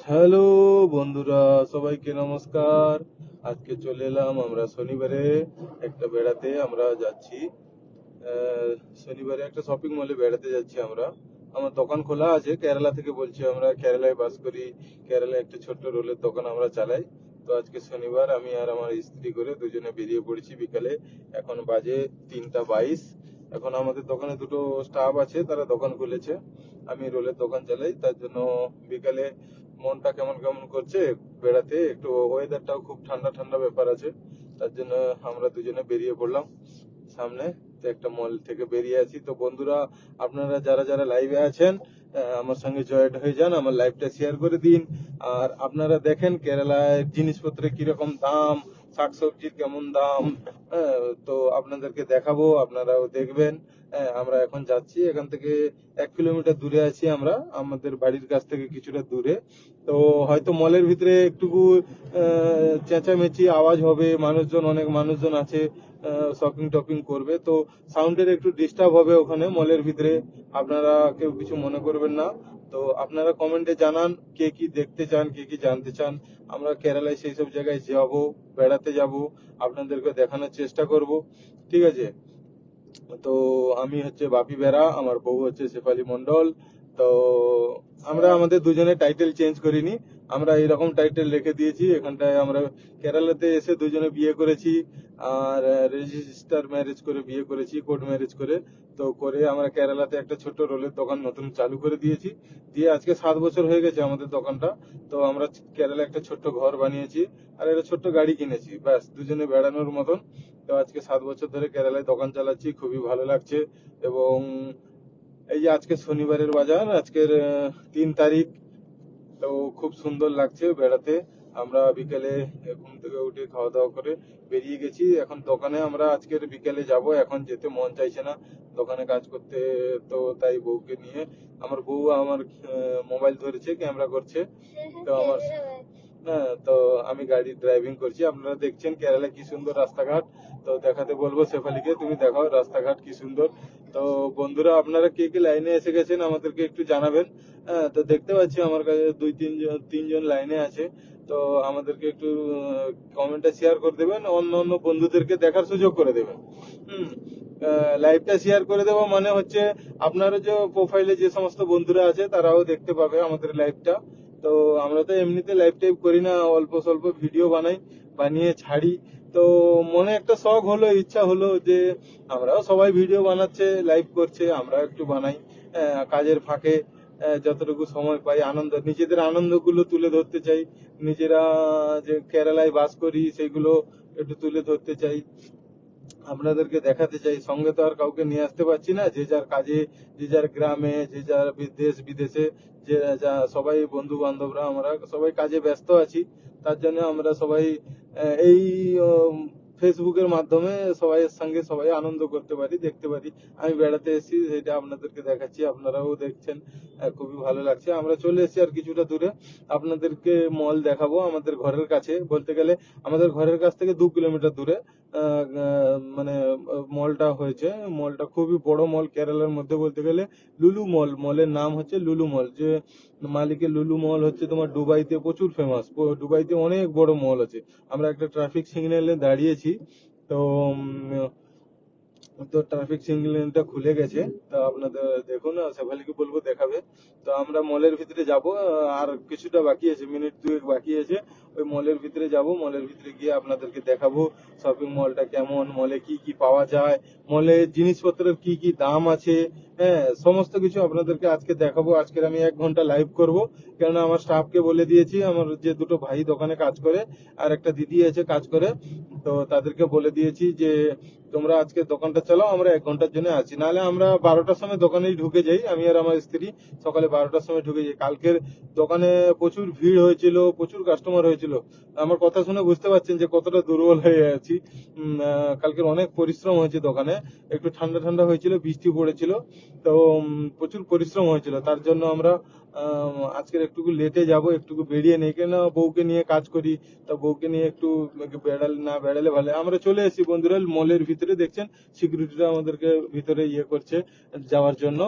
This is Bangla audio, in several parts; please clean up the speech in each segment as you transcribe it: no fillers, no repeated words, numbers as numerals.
হ্যালো বন্ধুরা, সবাইকে নমস্কার। আজকে চলে এলাম আমরা শনিবারে একটা বেড়াতে আমরা যাচ্ছি। আহ, শনিবারে একটা শপিং মলে বেড়াতে যাচ্ছি আমরা। আমার দোকান খোলা আছে, কেরালা থেকে বলছি, আমরা কেরালায় বাস করি। কেরালায় একটা ছোট্ট রোলের দোকান আমরা চালাই। তো আজকে শনিবার, আমি আর আমার স্ত্রী করে দুজনে বেরিয়ে পড়েছি বিকালে। এখন বাজে 3টা 22। এখন আমাদের দোকানে দুটো স্টাফ আছে, তারা দোকান খুলেছে। আমি রোলের দোকান চালাই, তার জন্য বিকালে মনটা কেমন কেমন করছে বেড়াতে। একটু ওয়েদারটাও খুব ঠান্ডা ঠান্ডা ব্যাপার আছে, তার জন্য আমরা দুজনে বেরিয়ে পড়লাম সামনে। তো একটা মল থেকে বেরিয়ে আছি। তো বন্ধুরা, আপনারা যারা যারা লাইভে আছেন, আমার সঙ্গে জয়েন্ট হয়ে যান, আমার লাইভটা শেয়ার করে দিন। আর আপনারা দেখেন কেরালায় জিনিসপত্রের কিরকম দাম, শাকসবজির কেমন দাম। তো আপনাদেরকে দেখাবো, আপনারাও দেখবেন। আমরা এখন যাচ্ছি এখান থেকে 1 কিলোমিটার দূরে আছি আমরা, আমাদের বাড়ির কাছ থেকে কিছুটা দূরে। তো হয়তো মলের ভিতরে একটুকু চেঁচামেচি আওয়াজ হবে, মানুষজন, অনেক মানুষজন আছে, শপিং টপিং করবে, তো সাউন্ডের একটু ডিস্টার্ব হবে ওখানে মলের ভিতরে। আপনারা কেউ কিছু মনে করবেন না। তো আপনারা কমেন্টে জানান কে কি দেখতে চান, কে কি জানতে চান। আমরা কেরালায় সেই সব জায়গায় যাব, বেড়াতে যাব, আপনাদেরকে দেখানোর চেষ্টা করব। ঠিক আছে? তো আমি হচ্ছে বাপি বেরা, আমার বউ হচ্ছে শেফালি মন্ডল। তো আমরা আমাদের দুজনে টাইটেল চেঞ্জ করিনি, আমরা এরকম টাইটেল রেখে দিয়েছি এখানটায়। আমরা কেরালাতে এসে দুজনে বিয়ে করেছি, আর রেজিস্টার ম্যারেজ করে বিয়ে করেছি, কোর্ট ম্যারেজ করে। তো করে আমরা কেরালাতে একটা ছোট্ট রোলের দোকান নতুন চালু করে দিয়েছি। দিয়ে আজকে 7 বছর হয়ে গেছে আমাদের দোকানটা। তো আমরা কেরালা একটা ছোট্ট ঘর বানিয়েছি, আর একটা ছোট্ট গাড়ি কিনেছি, ব্যাস দুজনে বেড়ানোর মতন। তো আজকে 7 বছর ধরে কেরালায় দোকান চালাচ্ছি, খুবই ভালো লাগছে। এবং এই যে আজকে শনিবারের বাজার, আজকের 3 তারিখ। তো খুব সুন্দর লাগছে বেড়াতে। আমরা বিকেলে ঘুম থেকে উঠে খাওয়া দাওয়া করে বেরিয়ে গেছি। এখন দোকানে আমরা আজকের বিকেলে যাব, এখন যেতে মন চাইছে না দোকানে কাজ করতে। তো তাই বউকে নিয়ে, আমার বউ আমার মোবাইল ধরেছে, ক্যামেরা করছে। তো আমার, হ্যাঁ, তো আমি গাড়ি ড্রাইভিং করছি। আপনারা দেখছেন কেরালা কি সুন্দর রাস্তাঘাট। তো দেখাতে বলবো শেফালিকে, তুমি দেখাও রাস্তাঘাট কি সুন্দর। তো বন্ধুরা, আপনারা কে কে লাইনে এসে গেছেন আমাদেরকে একটু জানাবেন। হ্যাঁ, তো দেখতে পাচ্ছি আমার কাছে তিনজন লাইনে আছে। তো আমাদেরকে একটু কমেন্টটা শেয়ার করে দেবেন, অন্য অন্য বন্ধুদেরকে দেখার সুযোগ করে দেবেন। হুম। লাইভটা শেয়ার করে দেওয়া মানে হচ্ছে আপনারা যে প্রোফাইলে যে সমস্ত বন্ধুরা আছে তারাও দেখতে পাবে আমাদের লাইভটা। তো আমরা তো এমনিতে লাইভ টাইপ করি না, অল্প স্বল্প ভিডিও বানাই, বানিয়ে ছাড়ি। তো মনে একটা শখ হলো, ইচ্ছা হলো যে আমরাও, সবাই ভিডিও বানাচ্ছে, লাইভ করছে, আমরা একটু বানাই। কাজের ফাঁকে যতটুকু সময় পাই, আনন্দ, নিজেদের আনন্দগুলো তুলে ধরতে চাই। নিজেরা যে কেরালায় বাস করি সেগুলো একটু তুলে ধরতে চাই, আপনাদেরকে দেখাতে চাই। সঙ্গে তো আর কাউকে নিয়ে আসতে পারছি না, যে যার কাজে, যে যার গ্রামে, যে যার দেশ বিদেশে, যে যা সবাই বন্ধু বান্ধবরা আমরা সবাই কাজে ব্যস্ত আছি। তার জন্য আমরা সবাই এই ফেসবুকের মাধ্যমে সবাইয়ের সঙ্গে সবাই আনন্দ করতে পারি, দেখতে পারি। আমি বেড়াতে এসেছি, সেটা আপনাদেরকে দেখাচ্ছি, আপনারাও দেখছেন। খুবই ভালো লাগছে। আমরা চলে এসেছি আর কিছুটা দূরে, আপনাদেরকে মল দেখাবো আমাদের ঘরের কাছে বলতে গেলে। আমাদের ঘরের কাছ থেকে 2 কিলোমিটার দূরে মানে মলটা হয়েছে। মলটা খুবই বড় মল কেরালার মধ্যে বলতে গেলে। লুলু মল, মলের নাম হচ্ছে লুলু মল। যে মালিকের লুলু মল হচ্ছে তোমার দুবাইতে প্রচুর ফেমাস, দুবাইতে অনেক বড় মল আছে। আমরা একটা ট্রাফিক সিগন্যালে দাঁড়িয়েছি। তো তো ট্রাফিক সিগন্যালটা খুলে গেছে। তো আপনাদের দেখুন, শেফালিকে বলবো দেখাবে। তো আমরা মলের ভিতরে যাব, আর কিছুটা বাকি আছে, মিনিট দুয়েক বাকি আছে। ওই মলের ভিতরে যাব, মলের ভিতরে গিয়ে আপনাদেরকে দেখাবো শপিং মলটা কেমন, মলে কি কি পাওয়া যায়, মলে জিনিসপত্রের কি কি দাম আছে। হ্যাঁ, সমস্ত কিছু আপনাদেরকে আজকে দেখাবো। আজকের আমি 1 ঘন্টা লাইভ করব, কেননা আমার স্টাফকে বলে দিয়েছি, আমার যে দুটো ভাই দোকানে কাজ করে আর একটা দিদি আছে কাজ করে। তো তাদেরকে বলে দিয়েছি যে তোমরা আজকে দোকানটা চালাও, আমরা 1 ঘন্টার জন্য আছি। নাহলে আমরা 12টার সময় দোকানেই ঢুকে যাই, আমি আর আমার স্ত্রী সকালে 12টার সময় ঢুকে যাই। কালকের দোকানে প্রচুর ভিড় হয়েছিল, প্রচুর কাস্টমার হয়েছিল। আমার কথা শুনে বুঝতে পারছেন যে কতটা দুর্বল হয়ে আছি। কালকের অনেক পরিশ্রম হয়েছে দোকানে। একটু ঠান্ডা ঠান্ডা হয়েছিল, বৃষ্টি পড়েছিল। তো প্রচুর পরিশ্রম হয়েছিল, তার জন্য আমরা আজকের একটু লেটে যাব, একটু বেরিয়ে নেই, কেন বউকে নিয়ে কাজ করি, তা বউকে নিয়ে একটু বেড়ালে ভালো হয়। আমরা চলে এসেছি বন্ধুরা মলের ভিতরে, দেখছেন সিকিউরিটিরা আমাদেরকে ভিতরে করছে, যাওয়ার জন্য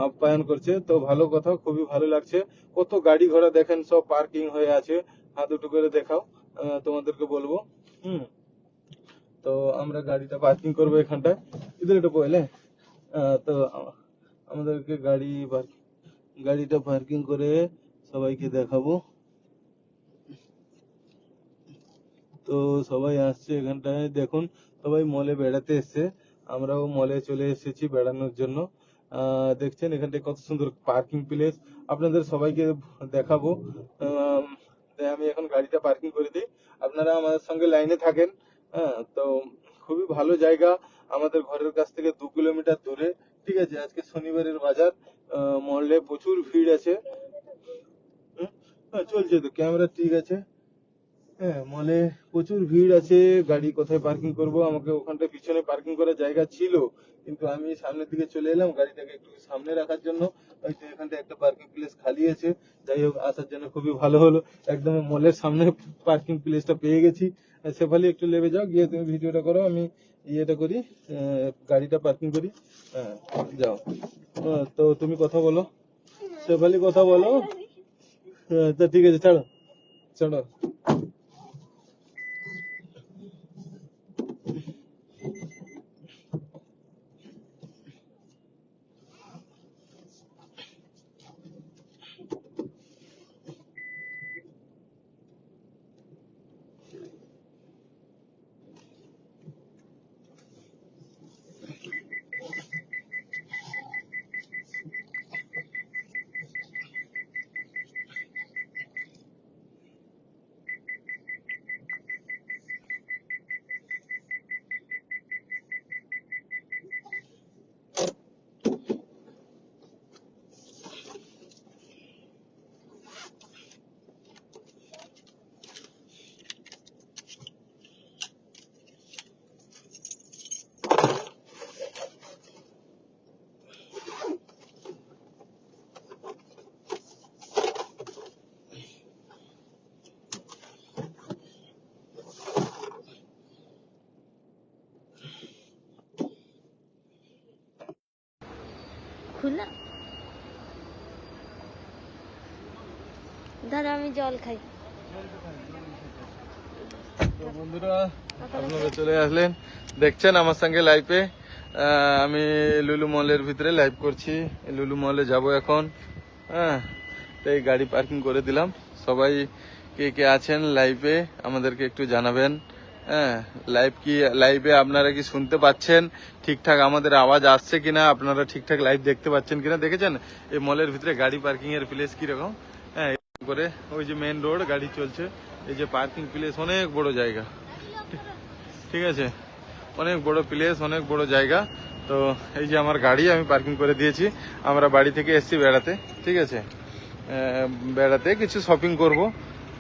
আপ্যায়ন করছে। তো ভালো কথা, খুবই ভালো লাগছে। কত গাড়ি ঘোড়া দেখেন, সব পার্কিং হয়ে আছে। হাত দুটো করে দেখাও, তোমাদেরকে বলবো। হুম। তো আমরা গাড়িটা পার্কিং করবো এখানটায়, ইধর এটা পয়লে। তো আমাদেরকে গাড়িটা পার্কিং করে সবাইকে দেখাবো। তো সবাই আসছে এখানটায়, দেখুন সবাই মলে বেড়াতে এসছে, আমরাও মলে চলে এসেছি বেড়ানোর জন্য। দেখছেন এখানটায় কত সুন্দর পার্কিং প্লেস, আপনাদের সবাইকে দেখাবো। তাই আমি এখন গাড়িটা পার্কিং করে দিই, আপনারা আমাদের সঙ্গে লাইনে থাকেন। হ্যাঁ, তো খুবই ভালো জায়গা, আমাদের ঘরের কাছ থেকে 2 কিলোমিটার দূরে। ঠিক আছে, আজকে শনিবারের বাজার, মলে প্রচুর ভিড় আছে। হুম, হ্যাঁ, চলছে তো ক্যামেরা, ঠিক আছে। হ্যাঁ, মলে প্রচুর ভিড় আছে, গাড়ি কোথায় পার্কিং করব, আমাকে ওখানটা পিছনে পার্কিং করার জায়গা ছিল, কিন্তু আমি সামনের দিকে চলে এলাম গাড়িটাকে একটু সামনে রাখার জন্য। হয়তো এখানটা একটা পার্কিং প্লেস খালি আছে, যাই হোক আসার জন্য খুবই ভালো হলো, একদম মলের সামনে পার্কিং প্লেসটা পেয়ে গেছি। শেফালি একটু লেবে যাও, গিয়ে তুমি ভিডিওটা করো, আমি ইয়েটা করি, গাড়িটা পার্কিং করি। হ্যাঁ, যাও। তো তুমি কথা বলো, শেফালি কথা বলো। তো ঠিক আছে, ছাড়ো ছাড়ো। খোলা দাদা, আমি জল খাই। তো বন্ধুরা আপনারা চলে আসলেন, দেখছেন আমার সঙ্গে লাইভে। আমি লুলু মলের ভিতরে লাইভ করছি, লুলু মলে যাব এখন। হ্যাঁ, তো এই গাড়ি পার্কিং করে দিলাম। সবাই কে কে আছেন লাইভে আমাদেরকে একটু জানাবেন। হ্যাঁ, লাইভে আপনারা কি শুনতে পাচ্ছেন ঠিকঠাক, আমাদের আওয়াজ আসছে কিনা, আপনারা ঠিকঠাক লাইভ দেখতে পাচ্ছেন কিনা। দেখেছেন এই মলের ভিতরে গাড়ি পার্কিং এর প্লেস কিরকম। হ্যাঁ, করে ওই যে মেন রোড, গাড়ি চলছে, এই যে পার্কিং প্লেস, অনেক বড় জায়গা। ঠিক আছে, অনেক বড় প্লেস, অনেক বড় জায়গা। তো এই যে আমার গাড়ি আমি পার্কিং করে দিয়েছি, আমরা বাড়ি থেকে এসেছি বেড়াতে। ঠিক আছে, বেড়াতে কিছু শপিং করব।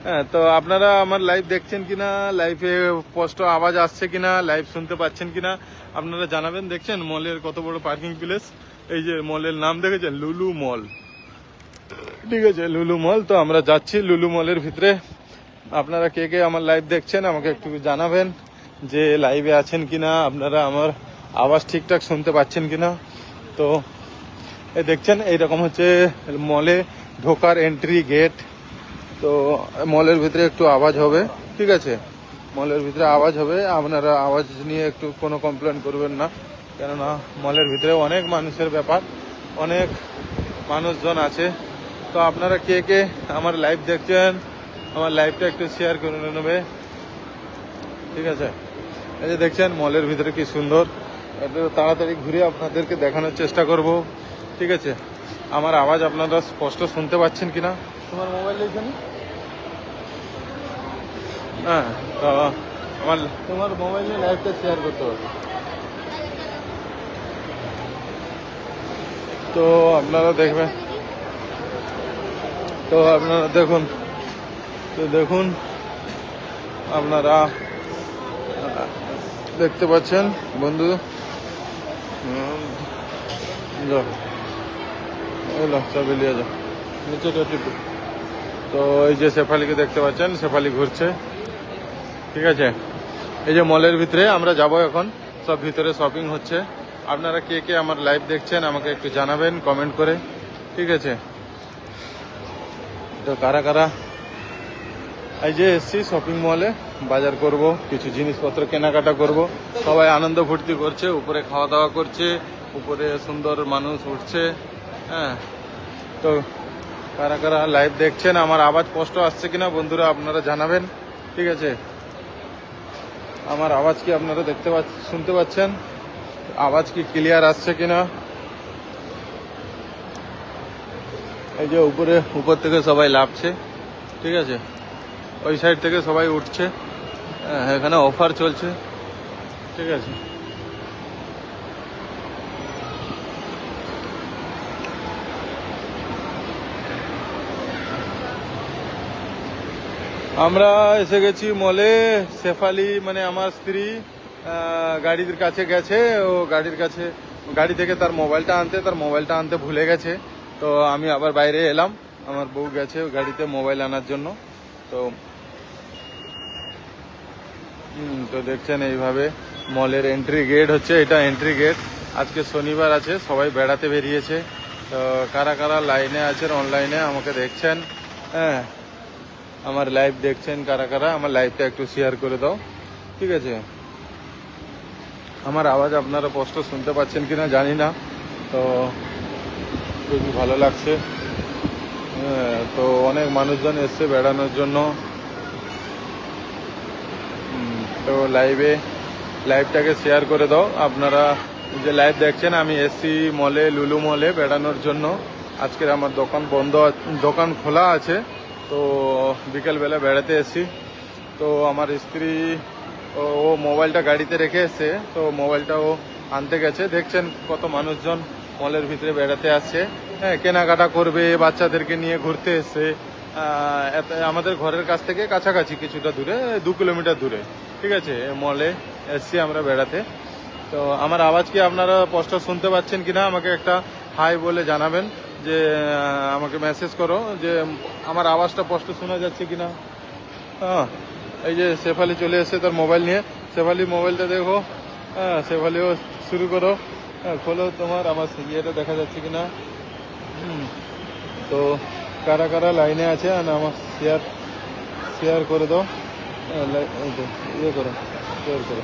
হ্যাঁ, তো আপনারা আমার লাইভ দেখছেন কিনা, লাইভে স্পষ্ট আওয়াজ আসছে কিনা, লাইভ শুনতে পাচ্ছেন কিনা আপনারা জানাবেন। দেখছেন মলের কত বড় পার্কিং প্লেস, এই যে মলের নাম দেখেছেন লুলু মল। ঠিক আছে, লুলু মল। তো আমরা যাচ্ছি লুলু মলের ভিতরে। আপনারা কে কে আমার লাইভ দেখছেন আমাকে একটু জানাবেন, যে লাইভে আছেন কিনা, আপনারা আমার আওয়াজ ঠিকঠাক শুনতে পাচ্ছেন কিনা। তো এই দেখছেন এইরকম হচ্ছে মলে ঢোকার এন্ট্রি গেট। তো মলের ভিতরে একটু আওয়াজ হবে, ঠিক আছে, মলের ভিতরে আওয়াজ হবে, আপনারা আওয়াজ নিয়ে একটু কোনো কমপ্লেন করবেন না, কেননা মলের ভিতরে অনেক মানুষের ব্যাপার, অনেক মানুষজন আছে। তো আপনারা কে কে আমার লাইভ দেখছেন, আমার লাইভটা একটু শেয়ার করে নেবে। ঠিক আছে, এই যে দেখছেন মলের ভিতরে কি সুন্দর, একটু তাড়াতাড়ি ঘুরে আপনাদেরকে দেখানোর চেষ্টা করব। ঠিক আছে, আমার আওয়াজ আপনারা স্পষ্ট শুনতে পাচ্ছেন কিনা। তোমার মোবাইল এখানে, হ্যাঁ, তো তোমার মোবাইলে লাইভটা শেয়ার করতে হবে। তো আপনারা দেখবেন, তো আপনারা দেখুন, তো দেখুন আপনারা দেখতে পাচ্ছেন বন্ধু, যাও এলো চাবি নিয়ে যাও নিচেটা টিপে। তো এই যে শেফালিকে দেখতে পাচ্ছেন, শেফালি ঘুরছে। ঠিক আছে, এই যে মলের ভিতরে আমরা যাব এখন, সব ভিতরে শপিং হচ্ছে। আপনারা কে কে আমার লাইভ দেখছেন আমাকে একটু জানাবেন কমেন্ট করে। ঠিক আছে, তো কারা কারা এই যে এসছি শপিং মলে, বাজার করব, কিছু জিনিসপত্র কেনাকাটা করব। সবাই আনন্দ ফুর্তি করছে, উপরে খাওয়া দাওয়া করছে, উপরে সুন্দর মানুষ উঠছে। হ্যাঁ, তো কারা কারা লাইভ দেখছেন, আমার আওয়াজ স্পষ্ট আসছে কিনা বন্ধুরা আপনারা জানাবেন। ঠিক আছে, আমার আওয়াজ কি আপনারা শুনতে পাচ্ছেন? আওয়াজ কি ক্লিয়ার আসছে কিনা? এই যে উপর থেকে সবাই লাফছে। ঠিক আছে, ওই সাইড থেকে সবাই উঠছে। এখানে অফার চলছে। ঠিক আছে, আমরা এসে গেছি মলে। শেফালি মানে আমার স্ত্রী গাড়ির কাছে গেছে, ও গাড়ি থেকে তার মোবাইলটা আনতে ভুলে গেছে। তো আমি আবার বাইরে এলাম, আমার বউ গেছে গাড়িতে মোবাইল আনার জন্য। তো তো দেখছেন এইভাবে মলের এন্ট্রি গেট হচ্ছে, এটা এন্ট্রি গেট। আজকে শনিবার আছে, সবাই বেড়াতে বেরিয়েছে। তো কারা কারা লাইনে আছেন, অনলাইনে আমাকে দেখছেন, হ্যাঁ আমার লাইভ দেখছেন কারা কারা, আমার লাইভটা একটু শেয়ার করে দাও। ঠিক আছে, আমার আওয়াজ আপনারা স্পষ্ট শুনতে পাচ্ছেন কিনা জানি না। তো খুবই ভালো লাগছে। তো অনেক মানুষজন এসছে বেড়ানোর জন্য। তো লাইভটাকে শেয়ার করে দাও। আপনারা যে লাইভ দেখছেন, আমি এসছি মলে, লুলু মলে বেড়ানোর জন্য। আজকের আমার দোকান খোলা আছে। তো বিকেলবেলা বেড়াতে এসছি। তো আমার স্ত্রী ও মোবাইলটা গাড়িতে রেখে এসছে, তো মোবাইলটা ও আনতে গেছে। দেখছেন কত মানুষজন মলের ভিতরে বেড়াতে আসছে, হ্যাঁ কেনাকাটা করবে, বাচ্চাদেরকে নিয়ে ঘুরতে এসছে। আমাদের ঘরের কাছ থেকে কাছাকাছি কিছুটা দূরে, 2 কিলোমিটার দূরে। ঠিক আছে, মলে এসছি আমরা বেড়াতে। তো আমার আওয়াজ কি আপনারা স্পষ্ট শুনতে পাচ্ছেন কিনা আমাকে একটা হাই বলে জানাবেন। যে আমাকে মেসেজ করো যে আমার আওয়াজটা স্পষ্ট শোনা যাচ্ছে কিনা। হ্যাঁ, এই যে শেফালি চলে এসেছে তার মোবাইল নিয়ে। শেফালি মোবাইলটা দেখো, হ্যাঁ শেফালিও শুরু করো। হ্যাঁ খোলো, তোমার আমার ইয়েটা দেখা যাচ্ছে কিনা। তো কারা কারা লাইনে আছে আমার শেয়ার করে দাও। ইয়ে করো, শেয়ার করো।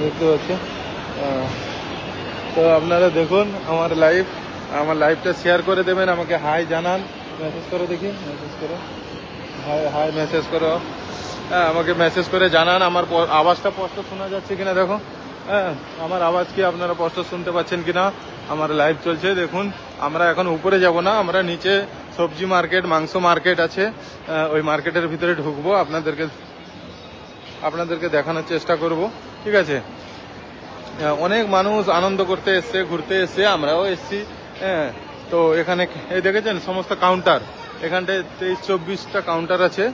দেখতে পাচ্ছি। তো আপনারা দেখুন আমার লাইভটা শেয়ার করে দেবেন, আমাকে হাই জানান, মেসেজ করো, দেখি মেসেজ করো, হাই মেসেজ করো। হ্যাঁ আমাকে মেসেজ করে জানান আমার আওয়াজটা স্পষ্ট শোনা যাচ্ছে কিনা। দেখো, হ্যাঁ আমার আওয়াজ কি আপনারা স্পষ্ট শুনতে পাচ্ছেন কিনা। আমার লাইভ চলছে দেখুন। আমরা এখন উপরে যাব না, আমরা নিচে সবজি মার্কেট, মাংস মার্কেট আছে, ওই মার্কেটের ভিতরে ঢুকবো, আপনাদেরকে দেখানোর চেষ্টা করব। ঠিক আছে, অনেক মানুষ আনন্দ করতে এসছে, ঘুরতে এসছে, আমরাও এসছি। হ্যাঁ, তো এখানে এই দেখেছেন সমস্ত কাউন্টার, এখানটায় 23-24টা কাউন্টার আছে।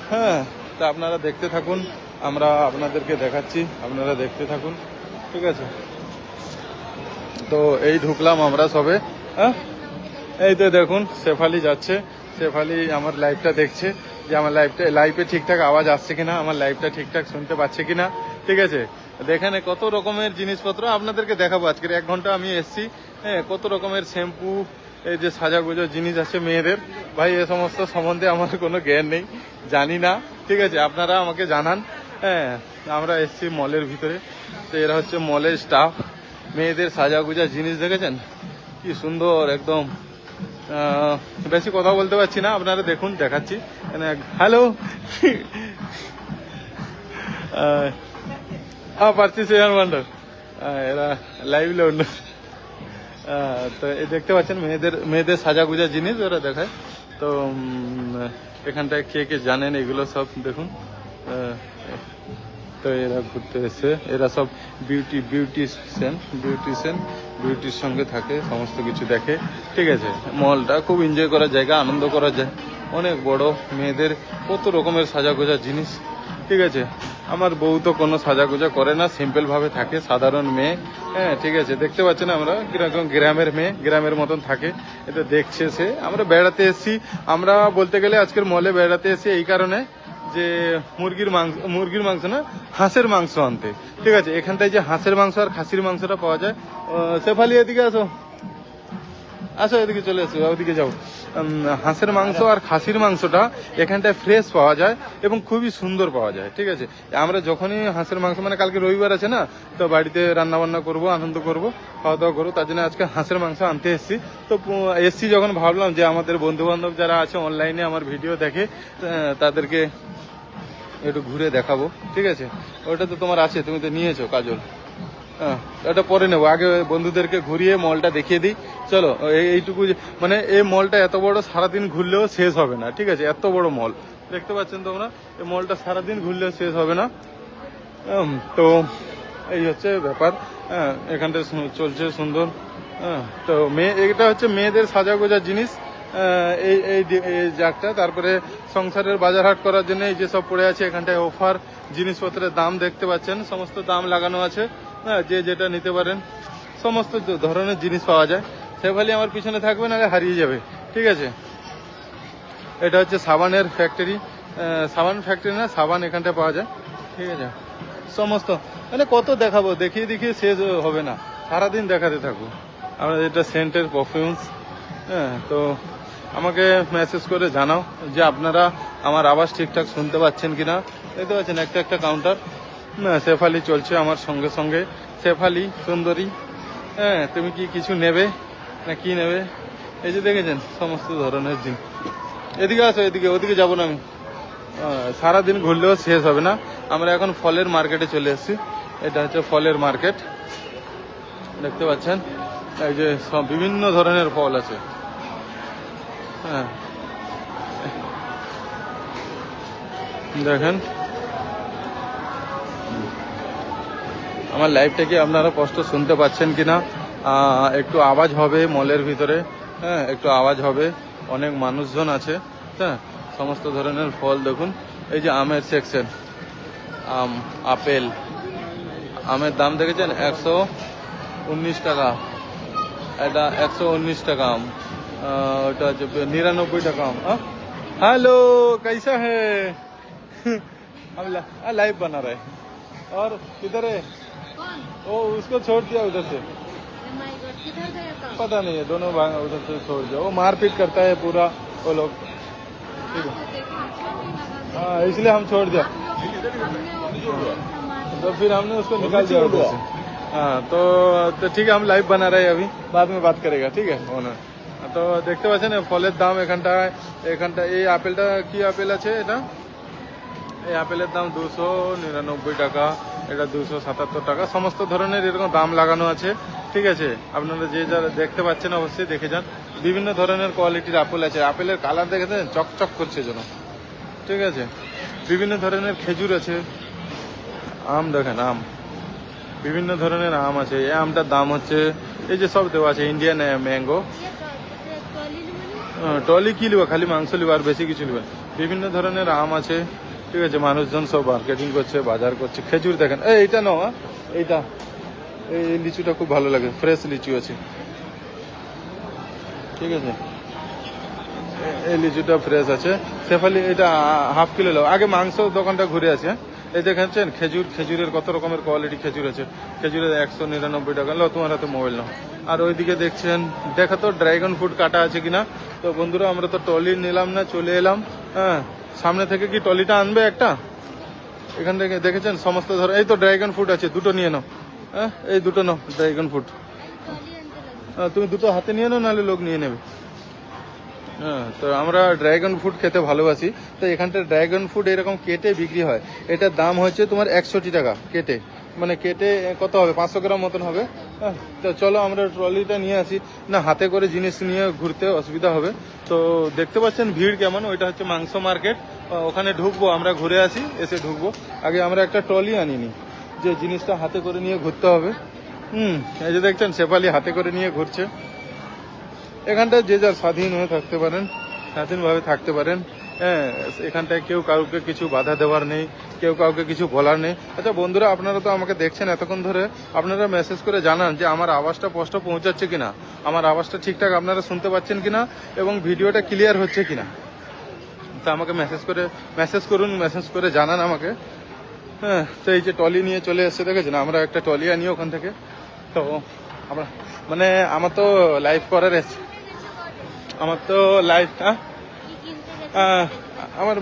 হ্যাঁ, তা আপনারা দেখতে থাকুন, আমরা আপনাদেরকে দেখাচ্ছি, আপনারা দেখতে থাকুন। ঠিক আছে, তো এই ঢুকলাম আমরা সবে। হ্যাঁ, এই তো দেখুন শেফালি যাচ্ছে, শেফালি আমার লাইভটা দেখছে যে আমার লাইভে ঠিকঠাক আওয়াজ আসছে কিনা, আমার লাইভটা ঠিকঠাক শুনতে পাচ্ছে কিনা। ঠিক আছে, দেখেন কত রকমের জিনিসপত্র আপনাদেরকে দেখাবো। আজকের 1 ঘন্টা আমি এসছি। হ্যাঁ, কত রকমের শ্যাম্পু, এই যে সাজাগুজো জিনিস আছে মেয়েদের। ভাই এ সমস্ত সম্বন্ধে আমার কোনো জ্ঞান নেই, জানি না। ঠিক আছে, আপনারা আমাকে জানান। হ্যাঁ, আমরা এসছি মলের ভিতরে। তো এরা হচ্ছে মলের স্টাফ। মেয়েদের সাজাগুজা জিনিস দেখেছেন কি সুন্দর একদম। বেশি কথা বলতে পারছি না, আপনারা দেখুন, দেখাচ্ছি। হ্যালো, পার্টিসিপেশন ওয়ান্ডার, এরা লাইভলে অন্য। তো এই দেখতে পাচ্ছেন মেয়েদের সাজাগুজা জিনিস ওরা দেখায়। তো এখানটায় কে জানেন এগুলো সব দেখুন। তো এরা ঘুরতে এসে, এরা সব বিউটির সঙ্গে থাকে, সমস্ত কিছু দেখে। ঠিক আছে, মলটা খুব এনজয় করার জায়গা, আনন্দ করা যায়, অনেক বড়। মেয়েদের কত রকমের সাজাগোজা জিনিস ঠিক আছে। আমার বউ তো কোনো সাজাগুজা করে না, সিম্পল ভাবে থাকে, সাধারণ মেয়ে। হ্যাঁ ঠিক আছে, দেখতে পাচ্ছেন আমরা কিরকম গ্রামের মেয়ে, গ্রামের মতন থাকে। এটা দেখছে সে। আমরা বেড়াতে এসেছি, আমরা বলতে গেলে আজকের মলে বেড়াতে এসেছি এই কারণে যে মুরগির মাংস না, হাঁসের মাংস আনতে। ঠিক আছে, এখানটায় যে হাঁসের মাংস আর খাসির মাংসটা পাওয়া যায়। শেফালি এদিকে আসো, আসো এদিকে চলে আসো, ওদিকে যাও। হাঁসের মাংস আর খাসির মাংসটা এখানটায় ফ্রেশ পাওয়া যায় এবং খুবই সুন্দর পাওয়া যায়। ঠিক আছে, আমরা যখনই হাঁসের মাংস, মানে কালকে রবিবার আছে না, তো বাড়িতে রান্না বান্না করবো, আনন্দ করবো, খাওয়া দাওয়া করবো, তার জন্য আজকে হাঁসের মাংস আনতে এসেছি। তো এসছি যখন ভাবলাম যে আমাদের বন্ধু বান্ধব যারা আছে অনলাইনে আমার ভিডিও দেখে, তাদেরকে একটু ঘুরে দেখাবো। ঠিক আছে, ওটা তো তোমার আছে, তুমি তো নিয়েছো কাজল। হ্যাঁ, এটা পরে নেবো, আগে বন্ধুদেরকে ঘুরিয়ে মলটা দেখিয়ে দিই। চলো, এইটুকু মানে এই মলটা এত বড়, সারাদিন ঘুরলেও শেষ হবে না। ঠিক আছে, এত বড় মল দেখতে পাচ্ছেন তোমরা, এই মলটা সারাদিন ঘুরলেও শেষ হবে না। তো এই হচ্ছে ব্যাপার। হ্যাঁ, এখানটা চলছে সুন্দর। হ্যাঁ, তো এটা হচ্ছে মেয়েদের সাজা গোজার জিনিস। এই এই এই জায়গাটা, তারপরে সংসারের বাজার হাট করার জন্য এই যে সব পড়ে আছে, এখানটায় অফার জিনিসপত্রের দাম দেখতে পাচ্ছেন, সমস্ত দাম লাগানো আছে। হ্যাঁ, যে যেটা নিতে পারেন, সমস্ত ধরনের জিনিস পাওয়া যায়। সেভালি আমার পিছনে থাকবে, না হারিয়ে যাবে। ঠিক আছে, এটা হচ্ছে সাবানের ফ্যাক্টরি, সাবান ফ্যাক্টরি না, সাবান এখানটায় পাওয়া যায়। ঠিক আছে, সমস্ত মানে কত দেখাবো, দেখিয়ে দেখিয়ে শেষ হবে না, সারাদিন দেখাতে থাকবো। আমরা এটা সেন্টের পারফিউমস। হ্যাঁ, তো আমাকে মেসেজ করে জানাও যে আপনারা আমার আওয়াজ ঠিকঠাক শুনতে পাচ্ছেন কিনা। দেখতে পাচ্ছেন একটা একটা কাউন্টার। শেফালি চলছে আমার সঙ্গে সঙ্গে। শেফালি সুন্দরী, হ্যাঁ তুমি কি কিছু নেবে না কি নেবে? এই যে দেখেছেন সমস্ত ধরনের জিনিস। এদিকে আসো, এদিকে, ওদিকে যাবো না আমি। সারাদিন ঘুরলেও শেষ হবে না। আমরা এখন ফলের মার্কেটে চলে এসেছি। এটা হচ্ছে ফলের মার্কেট, দেখতে পাচ্ছেন। এই যে সব বিভিন্ন ধরনের ফল আছে। হ্যাঁ, দেখেন আমার লাইভটা কি আপনারা স্পষ্ট শুনতে পাচ্ছেন কিনা? একটু আওয়াজ হবে মলের ভিতরে। হ্যাঁ, একটু আওয়াজ হবে, অনেক মানুষজন আছে। হ্যাঁ, সমস্ত ধরনের ফল দেখুন। এই যে আমের সেকশন, আম, আপেল, আমের দাম দেখেছেন 119 টাকা। এটা 119 টাকা আম। ওটা হচ্ছে 99 টাকা আম। हेलो, कैसा है? हम लाइव बना रहे हैं। और किधर है? वो उसको छोड़ दिया उधर से, किधर गया था? पता नहीं है, दोनों भाग उधर से छोड़ दिया। वो मारपीट करता है पूरा वो लोग। ठीक है, हाँ इसलिए हम छोड़ दिया। तो फिर हमने उसको निकाल दिया उधर से। हाँ, तो ठीक है, हम लाइव बना रहे हैं अभी, बाद में बात करेगा। ठीक है ओनर। তো দেখতে পাচ্ছেন ফলের দাম এখানটা এই আপেলটা কি আপেল আছে, এটা এই আপেলের দাম 299 টাকা, এটা 277 টাকা। সমস্ত ধরনের এরকম দাম লাগানো আছে। ঠিক আছে, আপনারা যে যারা দেখতে পাচ্ছেন অবশ্যই দেখে যান। বিভিন্ন ধরনের কোয়ালিটির আপেল আছে। আপেলের কালার দেখেছেন, চকচক করছে যেন। ঠিক আছে, বিভিন্ন ধরনের খেজুর আছে, আম দেখেন, আম, বিভিন্ন ধরনের আম আছে। এই আমটার দাম হচ্ছে, এই যে সব দেওয়া আছে, ইন্ডিয়ান ম্যাঙ্গো। টলি কি লিবা, খালি মাংস লিবা আর বেশি কিছু লিবা। বিভিন্ন ধরনের আম আছে। ঠিক আছে, মানুষজন সব মার্কেটিং করছে, বাজার করছে। খেজুর দেখেন, এইটা নাও, এইটা, এই লিচুটা খুব ভালো লাগে, ফ্রেশ লিচু আছে। ঠিক আছে, এই লিচুটা ফ্রেশ আছে। শেফালি এটা হাফ কিলো লাও। আগে মাংস দোকানটা ঘুরে আছে। এই দেখেছেন খেজুরের কত রকমের কোয়ালিটি খেজুর আছে। খেজুরের 199 টাকা। লো, তোমার হাতে মোবাইল নাও। আর ওইদিকে দেখছেন, দেখা তো ড্রাগন ফ্রুট কাটা আছে কিনা। তো বন্ধুরা, আমরা তো টলি নিলাম না, চলে এলাম। হ্যাঁ, সামনে থেকে কি টলিটা আনবে একটা? এখান থেকে দেখেছেন সমস্ত ধরনের, এই তো ড্রাগন ফ্রুট আছে, দুটো নিয়ে নাও। হ্যাঁ, এই দুটো নাও ড্রাগন ফ্রুট। তুমি দুটো হাতে নিয়ে নাও, নাহলে লোক নিয়ে নেবে। হ্যাঁ, তো আমরা ড্রাগন ফ্রুট খেতে ভালোবাসি। তো এখানটা ড্রাগন ফ্রুট এরকম কেটে বিক্রি হয়। এটার দাম হচ্ছে তোমার 61 টাকা কেটে, মানে কেটে কত হবে, 500 গ্রাম মতন হবে। হ্যাঁ, তো চলো আমরা ট্রলিটা নিয়ে আসি, না হাতে করে জিনিস নিয়ে ঘুরতে অসুবিধা হবে। তো দেখতে পাচ্ছেন ভিড় কেমন। ওইটা হচ্ছে মাংস মার্কেট, ওখানে ঢুকবো, আমরা ঘুরে আসি, এসে ঢুকবো। আগে আমরা একটা ট্রলি আনিনি, যে জিনিসটা হাতে করে নিয়ে ঘুরতে হবে। এই যে দেখছেন শেফালি হাতে করে নিয়ে ঘুরছে। এখানটা যে যার স্বাধীন হয়ে থাকতে পারেন, স্বাধীনভাবে থাকতে পারেন। হ্যাঁ, এখানটায় কেউ কাউকে কিছু বাধা দেওয়ার নেই, কেউ কাউকে কিছু বলার নেই। আচ্ছা বন্ধুরা, আপনারা তো আমাকে দেখছেন এতক্ষণ ধরে, আপনারা মেসেজ করে জানান যে আমার আওয়াজটা স্পষ্ট পৌঁছাচ্ছে কিনা, আমার আওয়াজটা ঠিকঠাক আপনারা শুনতে পাচ্ছেন কিনা, এবং ভিডিওটা ক্লিয়ার হচ্ছে কিনা। তা আমাকে মেসেজ করুন, মেসেজ করে জানান আমাকে। হ্যাঁ, তো এই যে টলি নিয়ে চলে এসছে দেখেছেন, আমরা একটা টলি আনি ওখান থেকে। তো আমরা মানে আমার তো লাইভ করার আমার তো লাইভ কি কিনতে গেছে আহ, সেটা জিজ্ঞেস আমার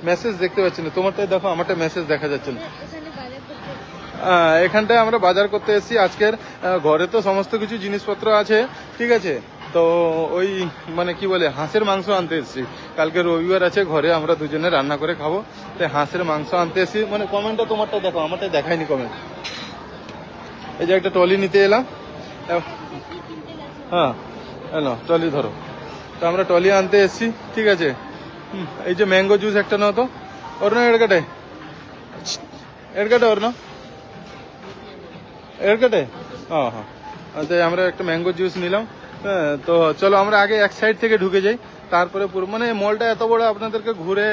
মেসেজ দেখতে পাচ্ছি না, তোমারটাই দেখো, আমারটা মেসেজ দেখা যাচ্ছে না। এখানে বাজার করতে এখানটায় আমরা বাজার করতে এসেছি আজকের। ঘরে তো সমস্ত কিছু জিনিসপত্র আছে, ঠিক আছে। তো ওই মানে কি বলে, হাঁসের মাংস আনতে এসেছি। কালকে রবিবার আছে, ঘরে আমরা দুজনে রান্না করে খাবো, তাই হাঁসের মাংস আনতে এসেছি। মানে কমেন্টটা তোমারটা দেখো, আমারটা দেখায়নি কমেন্ট। এই যে একটা টলি নিতে এলাম। কি কিনতে গেছে হ্যাঁ, এলো টলি ধরো। তো আমরা টলি আনতে এসেছি, ঠিক আছে। এই যে ম্যাঙ্গো জুস একটা নাও তো, ওর না এড়কাটে ওর না এড়কাটে। হ্যাঁ হ্যাঁ, আচ্ছা আমরা একটা ম্যাঙ্গো জুস নিলাম। হ্যাঁ, তো চলো আমরা আগে এক সাইড থেকে ঢুকে যাই, তারপরে পুরো মানে মলটা এত বড়, আপনাদেরকে ঘুরে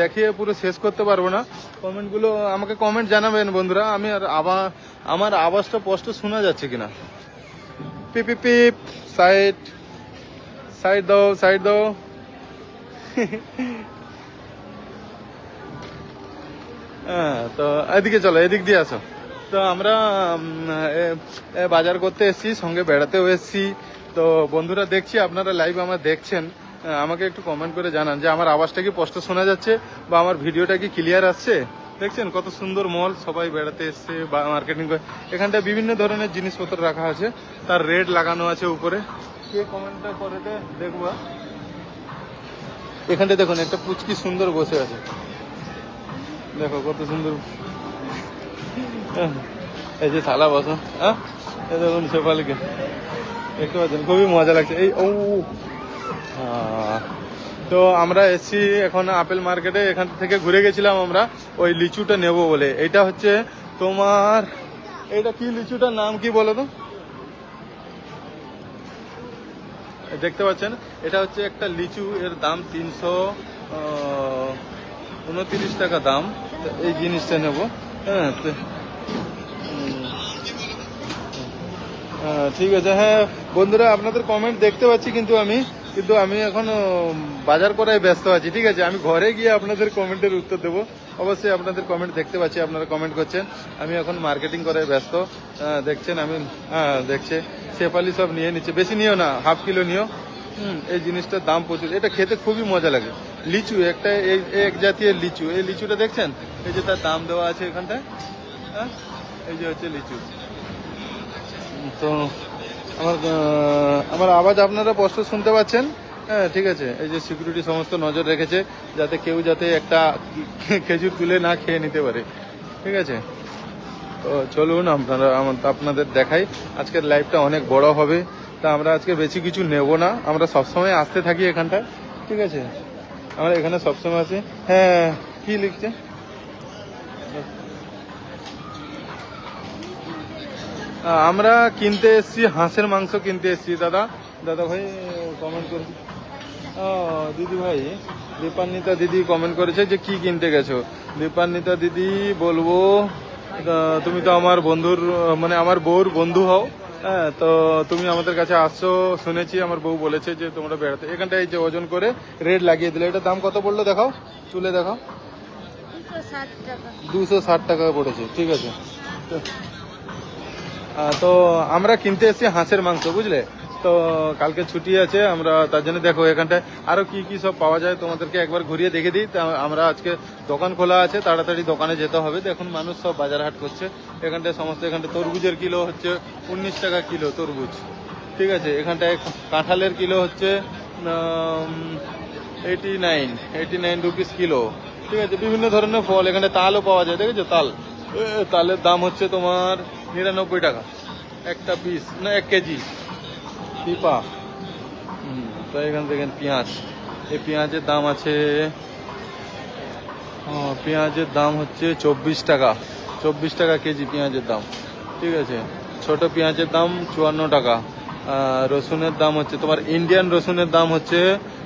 দেখিয়ে পুরো শেষ করতে পারবো না। কমেন্টগুলো আমাকে কমেন্ট জানাবেন বন্ধুরা, আমি আর আমার আওয়াজটা স্পষ্ট শোনা যাচ্ছে কিনা। পিপ পিপ পিপ, সাইড সাইড দাও। হ্যাঁ, তো এদিকে চলো, এদিক দিয়ে আসো। তো আমরা বাজার করতে এসেছি, সঙ্গে বেড়াতেও এসেছি। তো বন্ধুরা, দেখছি আপনারা লাইভ আমার দেখছেন, আমাকে একটু কমেন্ট করে জানান যে আমার আওয়াজটা কি স্পষ্ট শোনা যাচ্ছে, বা আমার ভিডিওটা কি ক্লিয়ার আসছে। দেখছেন কত সুন্দর মল, সবাই বেড়াতে এসছে বা মার্কেটিং করে। এখানটা বিভিন্ন ধরনের জিনিসপত্র রাখা আছে, তার রেট লাগানো আছে উপরে। কে কমেন্টটা করে দেখবো। এখানটা দেখুন, একটা পুচকি সুন্দর বসে আছে, দেখো কত সুন্দর। এই যে থালা বসো, হ্যাঁ, এই দেখুন শেফালিকে দেখতে পাচ্ছেন, খুবই মজা লাগছে। এই ও তো আমরা এসছি এখন আপেল মার্কেটে। এখান থেকে ঘুরে গেছিলাম আমরা ওই লিচুটা নেব বলে। এটা হচ্ছে তোমার, এটা কি লিচুটার নাম কি বলো তো? দেখতে পাচ্ছেন, এটা হচ্ছে একটা লিচু, এর দাম 329 টাকা দাম। তো এই জিনিসটা নেব। হ্যাঁ, ঠিক আছে। হ্যাঁ বন্ধুরা, আপনাদের কমেন্ট দেখতে পাচ্ছি, কিন্তু আমি এখন বাজার করায় ব্যস্ত আছি, ঠিক আছে। আমি ঘরে গিয়ে আপনাদের কমেন্টের উত্তর দেবো। অবশ্যই আপনাদের কমেন্ট দেখতে পাচ্ছি, আপনারা কমেন্ট করছেন। আমি এখন মার্কেটিং করায় ব্যস্ত। দেখছেন আমি, দেখছে শেফালি সব নিয়ে নিচ্ছে, বেশি নিও না, হাফ কিলো নিও। এই জিনিসটার দাম প্রচুর, এটা খেতে খুবই মজা লাগে। লিচু একটা এক জাতীয় লিচু, এই লিচুটা দেখছেন, এই যে তার দাম দেওয়া আছে এখানটায়। হ্যাঁ, এই যে হচ্ছে লিচু। তো আমার আওয়াজ আপনারা স্পষ্ট শুনতে পাচ্ছেন? হ্যাঁ, ঠিক আছে। এই যে সিকিউরিটি সমস্ত নজর রেখেছে, যাতে কেউ একটা খেজুর তুলে না খেয়ে নিতে পারে, ঠিক আছে। তো চলুন আপনাদের দেখাই। আজকের লাইভটা অনেক বড় হবে, তা আমরা আজকে বেশি কিছু নেব না। আমরা সবসময় আসতে থাকি এখানটায়, ঠিক আছে। আমরা এখানে সবসময় আসি। হ্যাঁ, কি লিখছে? আমরা কিনতে এসেছি, হাঁসের মাংস কিনতে এসেছি। দাদা ভাই কমেন্ট করেছে, দিদি ভাই দীপান্বিতা দিদি কমেন্ট করেছে যে কি কিনতে গেছো। দীপান্বিতা দিদি বলবো, তুমি তো আমার বন্ধুর মানে আমার বউর বন্ধু হও। হ্যাঁ, তো তুমি আমাদের কাছে আসছো শুনেছি, আমার বউ বলেছে যে তোমরা বেড়াতে। এখানটা এই যে ওজন করে রেট লাগিয়ে দিলে, এটা দাম কত পড়লো দেখাও, তুলে দেখাও। 260 টাকা 260 টাকা পড়েছে, ঠিক আছে। তো আমরা কিনতে এসেছি হাঁসের মাংস, বুঝলে। তো কালকে ছুটি আছে, আমরা তার জন্য দেখো এখানটায় আরো কি কি সব পাওয়া যায় তোমাদেরকে একবার ঘুরিয়ে দেখে দিই। আমরা আজকে দোকান খোলা আছে, তাড়াতাড়ি দোকানে যেতে হবে। দেখুন মানুষ সব বাজার হাট করছে এখানটায় সমস্ত। এখানটায় তরমুজের কিলো হচ্ছে 19 টাকা কিলো তরমুজ, ঠিক আছে। এখানটায় কাঁঠালের কিলো হচ্ছে 89 রুপিস কিলো, ঠিক আছে। বিভিন্ন ধরনের ফল, এখানে তালও পাওয়া যায়, দেখেছো তাল। তালের দাম হচ্ছে তোমার 99 টাকা একটা পিস, না 1 কেজি পিপা। তো এখান থেকে পেঁয়াজ, এই পেঁয়াজের দাম আছে, পেঁয়াজের দাম হচ্ছে 24 টাকা, 24 টাকা কেজি পেঁয়াজের দাম, ঠিক আছে। ছোট পেঁয়াজের দাম 54 টাকা। রসুনের দাম হচ্ছে তোমার, ইন্ডিয়ান রসুনের দাম হচ্ছে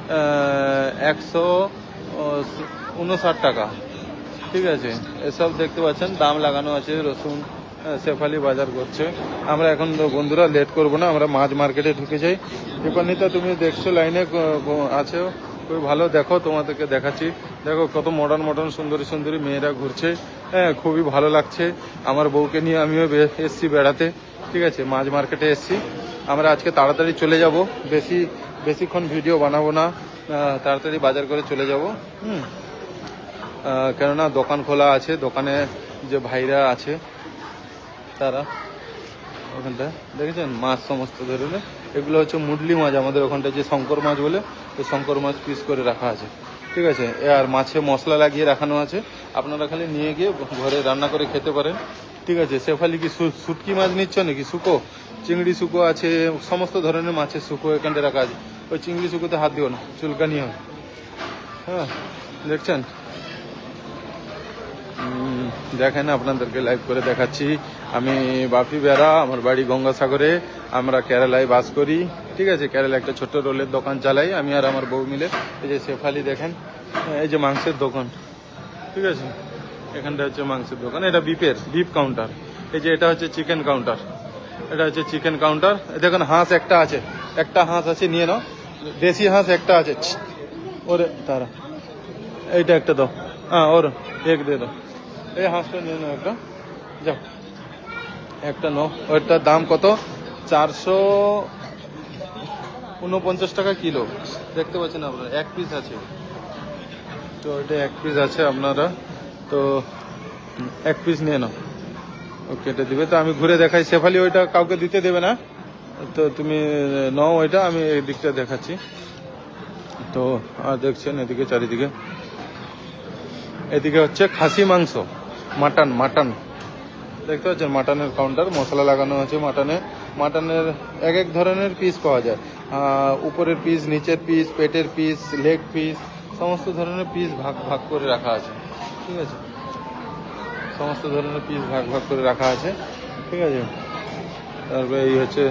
159 টাকা। ঠিক আছে, এসব দেখতে পাচ্ছেন দাম লাগানো আছে। রসুন শেফালি বাজার করছে। আমরা এখন বন্ধুরা লেট করব না, আমরা মাছ মার্কেটে ঢুকে যাই। কৃপান্বিতা তুমি দেখছো লাইনে আছে, খুবই ভালো। দেখো তোমাদেরকে দেখাচ্ছি, দেখো কত মডার্ন মডার্ন সুন্দরী সুন্দরী মেয়েরা ঘুরছে। হ্যাঁ, খুবই ভালো লাগছে। আমার বউকে নিয়ে আমিও এসছি বেড়াতে। ঠিক আছে, মাছ মার্কেটে এসছি। আমরা আজকে তাড়াতাড়ি চলে যাব, বেশিক্ষণ ভিডিও বানাবো না, তাড়াতাড়ি বাজার করে চলে যাব। কেননা দোকান খোলা আছে, দোকানে যে ভাইরা আছে তারা ওখানটা দেখেছেন মাছ সমস্ত ধরনের। এগুলো হচ্ছে মুডলি মাছ, আমাদের ওখানটা যে শঙ্কর মাছ বলে, ওই শঙ্কর মাছ পিস করে রাখা আছে। ঠিক আছে, আর মাছে মশলা লাগিয়ে রাখানো আছে, আপনারা খালি নিয়ে গিয়ে ঘরে রান্না করে খেতে পারেন। ঠিক আছে, শেফালি কি শুটকি মাছ নিচ্ছ নাকি? শুকো চিংড়ি শুকো আছে, সমস্ত ধরনের মাছের শুকো এখানটা রাখা আছে। ওই চিংড়ি শুকোতে হাত দিও না, চুলকানি হয়। হ্যাঁ, দেখছেন, দেখেন আপনাদেরকে লাইভ করে দেখাচ্ছি। আমি বাপি বেড়া, আমার বাড়ি গঙ্গাসাগরে, আমরা কেরালায় বাস করি। ঠিক আছে, কেরালা একটা ছোট্ট রোলের দোকান চালাই আমি আর আমার বউ মিলে। এই যে শেফালি দেখেন, এই যে মাংসের দোকান। ঠিক আছে, এখানটা হচ্ছে মাংসের দোকান, এটা বিফ কাউন্টার। এই যে এটা হচ্ছে চিকেন কাউন্টার, এটা হচ্ছে চিকেন কাউন্টার। দেখুন হাঁস একটা হাঁস আছে, নিয়ে নাও। দেশি হাঁস একটা আছে, ওরে তারা এইটা একটা দাও। হ্যাঁ, ওর এক দিয়ে দাও। এই হাঁসটা নিয়ে নাও একটা, যাও একটা নাও। ওইটার দাম কত? 449 টাকা কিলো। দেখতে পাচ্ছেন আপনারা, এক পিস আছে। তো এটা এক পিস আছে আপনারা, তো এক পিস নিয়ে নাও। ওকে, এটা দিবে তো আমি ঘুরে দেখাই। শেফালি ওইটা কাউকে দিতে দেবে না, তো তুমি নাও ওইটা, আমি এই দিকটা দেখাচ্ছি। তো আর দেখছেন এদিকে চারিদিকে, এদিকে হচ্ছে খাসি মাংস, মাটন দেখতে পাচ্ছেন। মাটনের কাউন্টার, মশলা লাগানো আছে মাটনের এক এক ধরনের পিস পাওয়া যায়। উপরের পিস, নিচের পিস, পেটের পিস, লেগ পিস, সমস্ত ধরনের পিস ভাগ ভাগ করে রাখা আছে। ঠিক আছে, সমস্ত ধরনের পিস ভাগ ভাগ করে রাখা আছে। ঠিক আছে, তারপরে এই হচ্ছে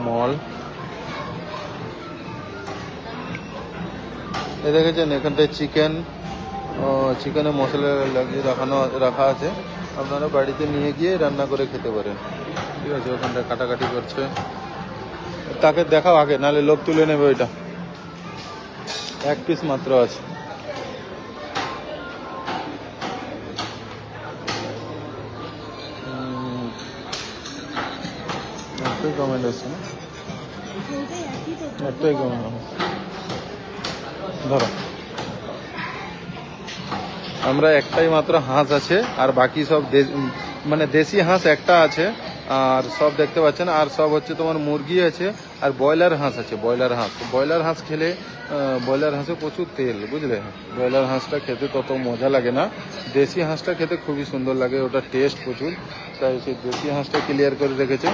মল। এই দেখেছেন এখানটায় চিকেনের মশলা লাগিয়ে রাখা আছে, আপনারা বাড়িতে নিয়ে গিয়ে রান্না করে খেতে পারেন। ঠিক আছে, ওখানটা কাটাকাটি করছে, তাকে দেখাও আগে, নাহলে লোক তুলে নেবে। ওইটা এক পিস মাত্র আছে। একটাই কমেন্ট আসছে না, একটাই কমেন্ট। ধরো, আমরা একটাই মাত্র হাঁস আছে, আর বাকি সব মানে দেশি হাঁস একটা আছে, আর সব দেখতে পাচ্ছেন। আর সব হচ্ছে তোমার মুরগি আছে, আর ব্রয়লার হাঁস আছে। ব্রয়লার হাঁস খেলে, ব্রয়লার হাঁসে প্রচুর তেল, বুঝলে। ব্রয়লার হাঁসটা খেতে তত মজা লাগে না, দেশি হাঁসটা খেতে খুবই সুন্দর লাগে, ওটা টেস্ট প্রচুর। তাই সেই দেশি হাঁসটা ক্লিয়ার করে রেখেছে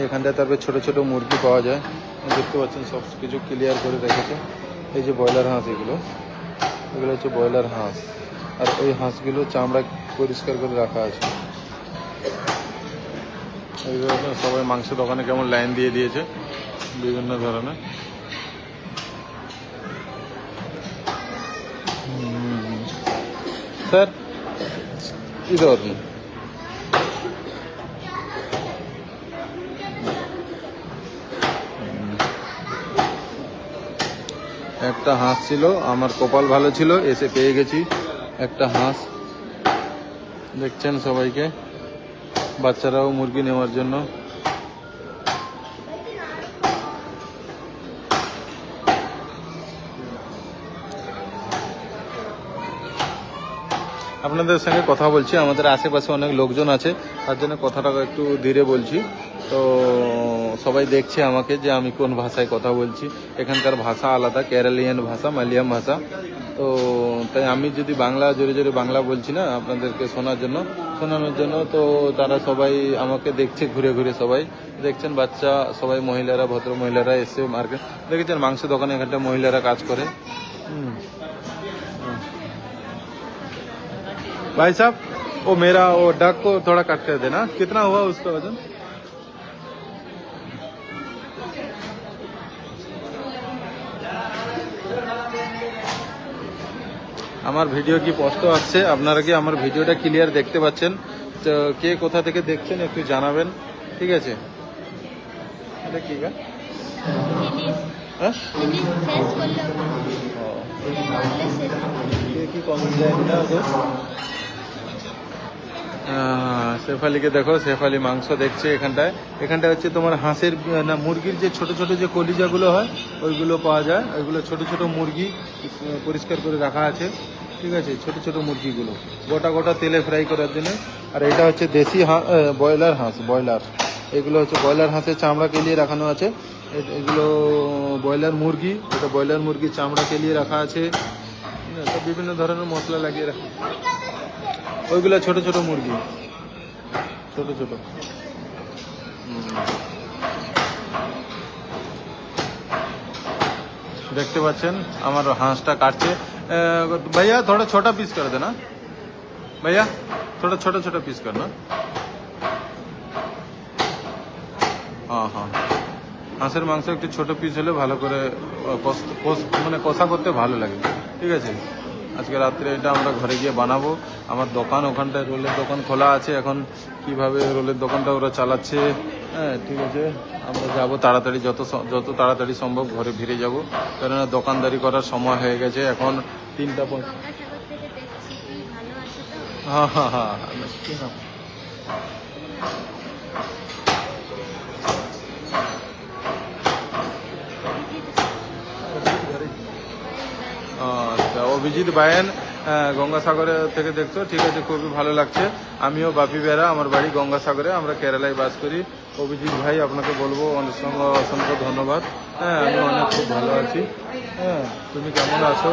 এখানটায়। তারপরে ছোট ছোট মুরগি পাওয়া যায়, দেখতে পাচ্ছেন, সব কিছু ক্লিয়ার করে রেখেছে। এই যে ব্রয়লার হাঁস, এগুলো হচ্ছে ব্রয়লার হাঁস, আর ওই হাঁসগুলো চামড়া পরিষ্কার করে রাখা আছে। এইভাবে সবাই মাংস দোকানে কেমন লাইন দিয়ে দিয়েছে বিভিন্ন ধরনের। স্যার ইধর একটা হাঁস ছিল, আমার কপাল ভালো ছিল, এসে পেয়ে গেছি একটা হাঁস। দেখছেন সবাইকে, বাচ্চারাও মুরগি নেওয়ার জন্য। আপনাদের সঙ্গে কথা বলছি, আমাদের আশেপাশে অনেক লোকজন আছে, তার জন্য কথাটা একটু ধীরে বলছি। তো সবাই দেখছে আমাকে যে আমি কোন ভাষায় কথা বলছি। এখানকার ভাষা আলাদা, কেরালিয়ান ভাষা, মালয়াম ভাষা। তো তাই আমি যদি বাংলা জোরে জোরে বাংলা বলছি না আপনাদেরকে শোনানোর জন্য, তো তারা সবাই আমাকে দেখছে, ঘুরে ঘুরে সবাই দেখছেন। বাচ্চা সবাই, মহিলারা, ভদ্র মহিলারা এসে মার্কেট দেখেছেন, মাংস দোকানে এখানটা মহিলারা কাজ করে। भाई साहब, वो मेरा वो डक को थोड़ा कट कर देना। कितना हुआ उसका वजन? আমার ভিডিও কি স্পষ্ট আসছে? আপনারা কি আমার ভিডিওটা ক্লিয়ার দেখতে পাচ্ছেন? তো কে কোথা থেকে দেখছেন একটু জানাবেন, ঠিক আছে? এটা কি গা? ফিনিশ হ্যাঁ? ফিনিশ শেষ করলে ও, মারলে শেষ। কে কি কমেন্ট দেয় না গো? শেফালিকে দেখো, শেফালি মাংস দেখছে এখানটায়। এখানটায় হচ্ছে তোমার হাঁসের না মুরগির যে ছোট ছোট যে কলিজাগুলো হয় ওইগুলো পাওয়া যায়। ওইগুলো ছোট ছোট মুরগি পরিষ্কার করে রাখা আছে, ঠিক আছে? ছোট ছোট মুরগিগুলো গোটা গোটা তেলে ফ্রাই করার জন্য। আর এটা হচ্ছে দেশি ব্রয়লার হাঁস, ব্রয়লার। এগুলো হচ্ছে ব্রয়লার হাঁসের চামড়া কেলিয়ে রাখানো আছে। এগুলো ব্রয়লার মুরগি, এটা ব্রয়লার মুরগির চামড়া কেলিয়ে রাখা আছে। সব বিভিন্ন ধরনের মশলা লাগিয়ে রাখা। ওইগুলো ছোট ছোট মুরগি, ছোট ছোট। দেখতে পাচ্ছেন আমার হাঁসটা কাটছে। भैया थोड़ा छोटा पीस कर देना भैया, थोड़ा छोटा छोटा पीस करना। हाँ हाँ, হাঁসের মাংস একটু ছোট পিস হলে ভালো করে মানে কষা করতে ভালো লাগে, ঠিক আছে? আজকে রাত্রে এটা আমরা ঘরে গিয়ে বানাবো। আমার দোকান ওখানটায় রোলের দোকান খোলা আছে, এখন কিভাবে রোলের দোকানটা ওরা চালাচ্ছে, হ্যাঁ ঠিক আছে। আমরা যাব তাড়াতাড়ি, যত তাড়াতাড়ি সম্ভব ঘরে ফিরে যাব, কেননা দোকানদারি করার সময় হয়ে গেছে। এখন 3টা গঙ্গাসাগর থেকে দেখছি কি ভালো আছে তো। হ্যাঁ হ্যাঁ হ্যাঁ, কি নাম? আচ্ছা, অভিজিৎ বায়েন গঙ্গাসাগরে থেকে দেখছো, ঠিক আছে, খুবই ভালো লাগছে। আমিও বাপি বেরা, আমার বাড়ি গঙ্গাসাগরে, আমরা কেরালায় বাস করি। অভিজিৎ ভাই আপনাকে বলবো অসংখ্য ধন্যবাদ। হ্যাঁ, আমি অনেক খুব ভালো আছি। হ্যাঁ, তুমি কেমন আছো?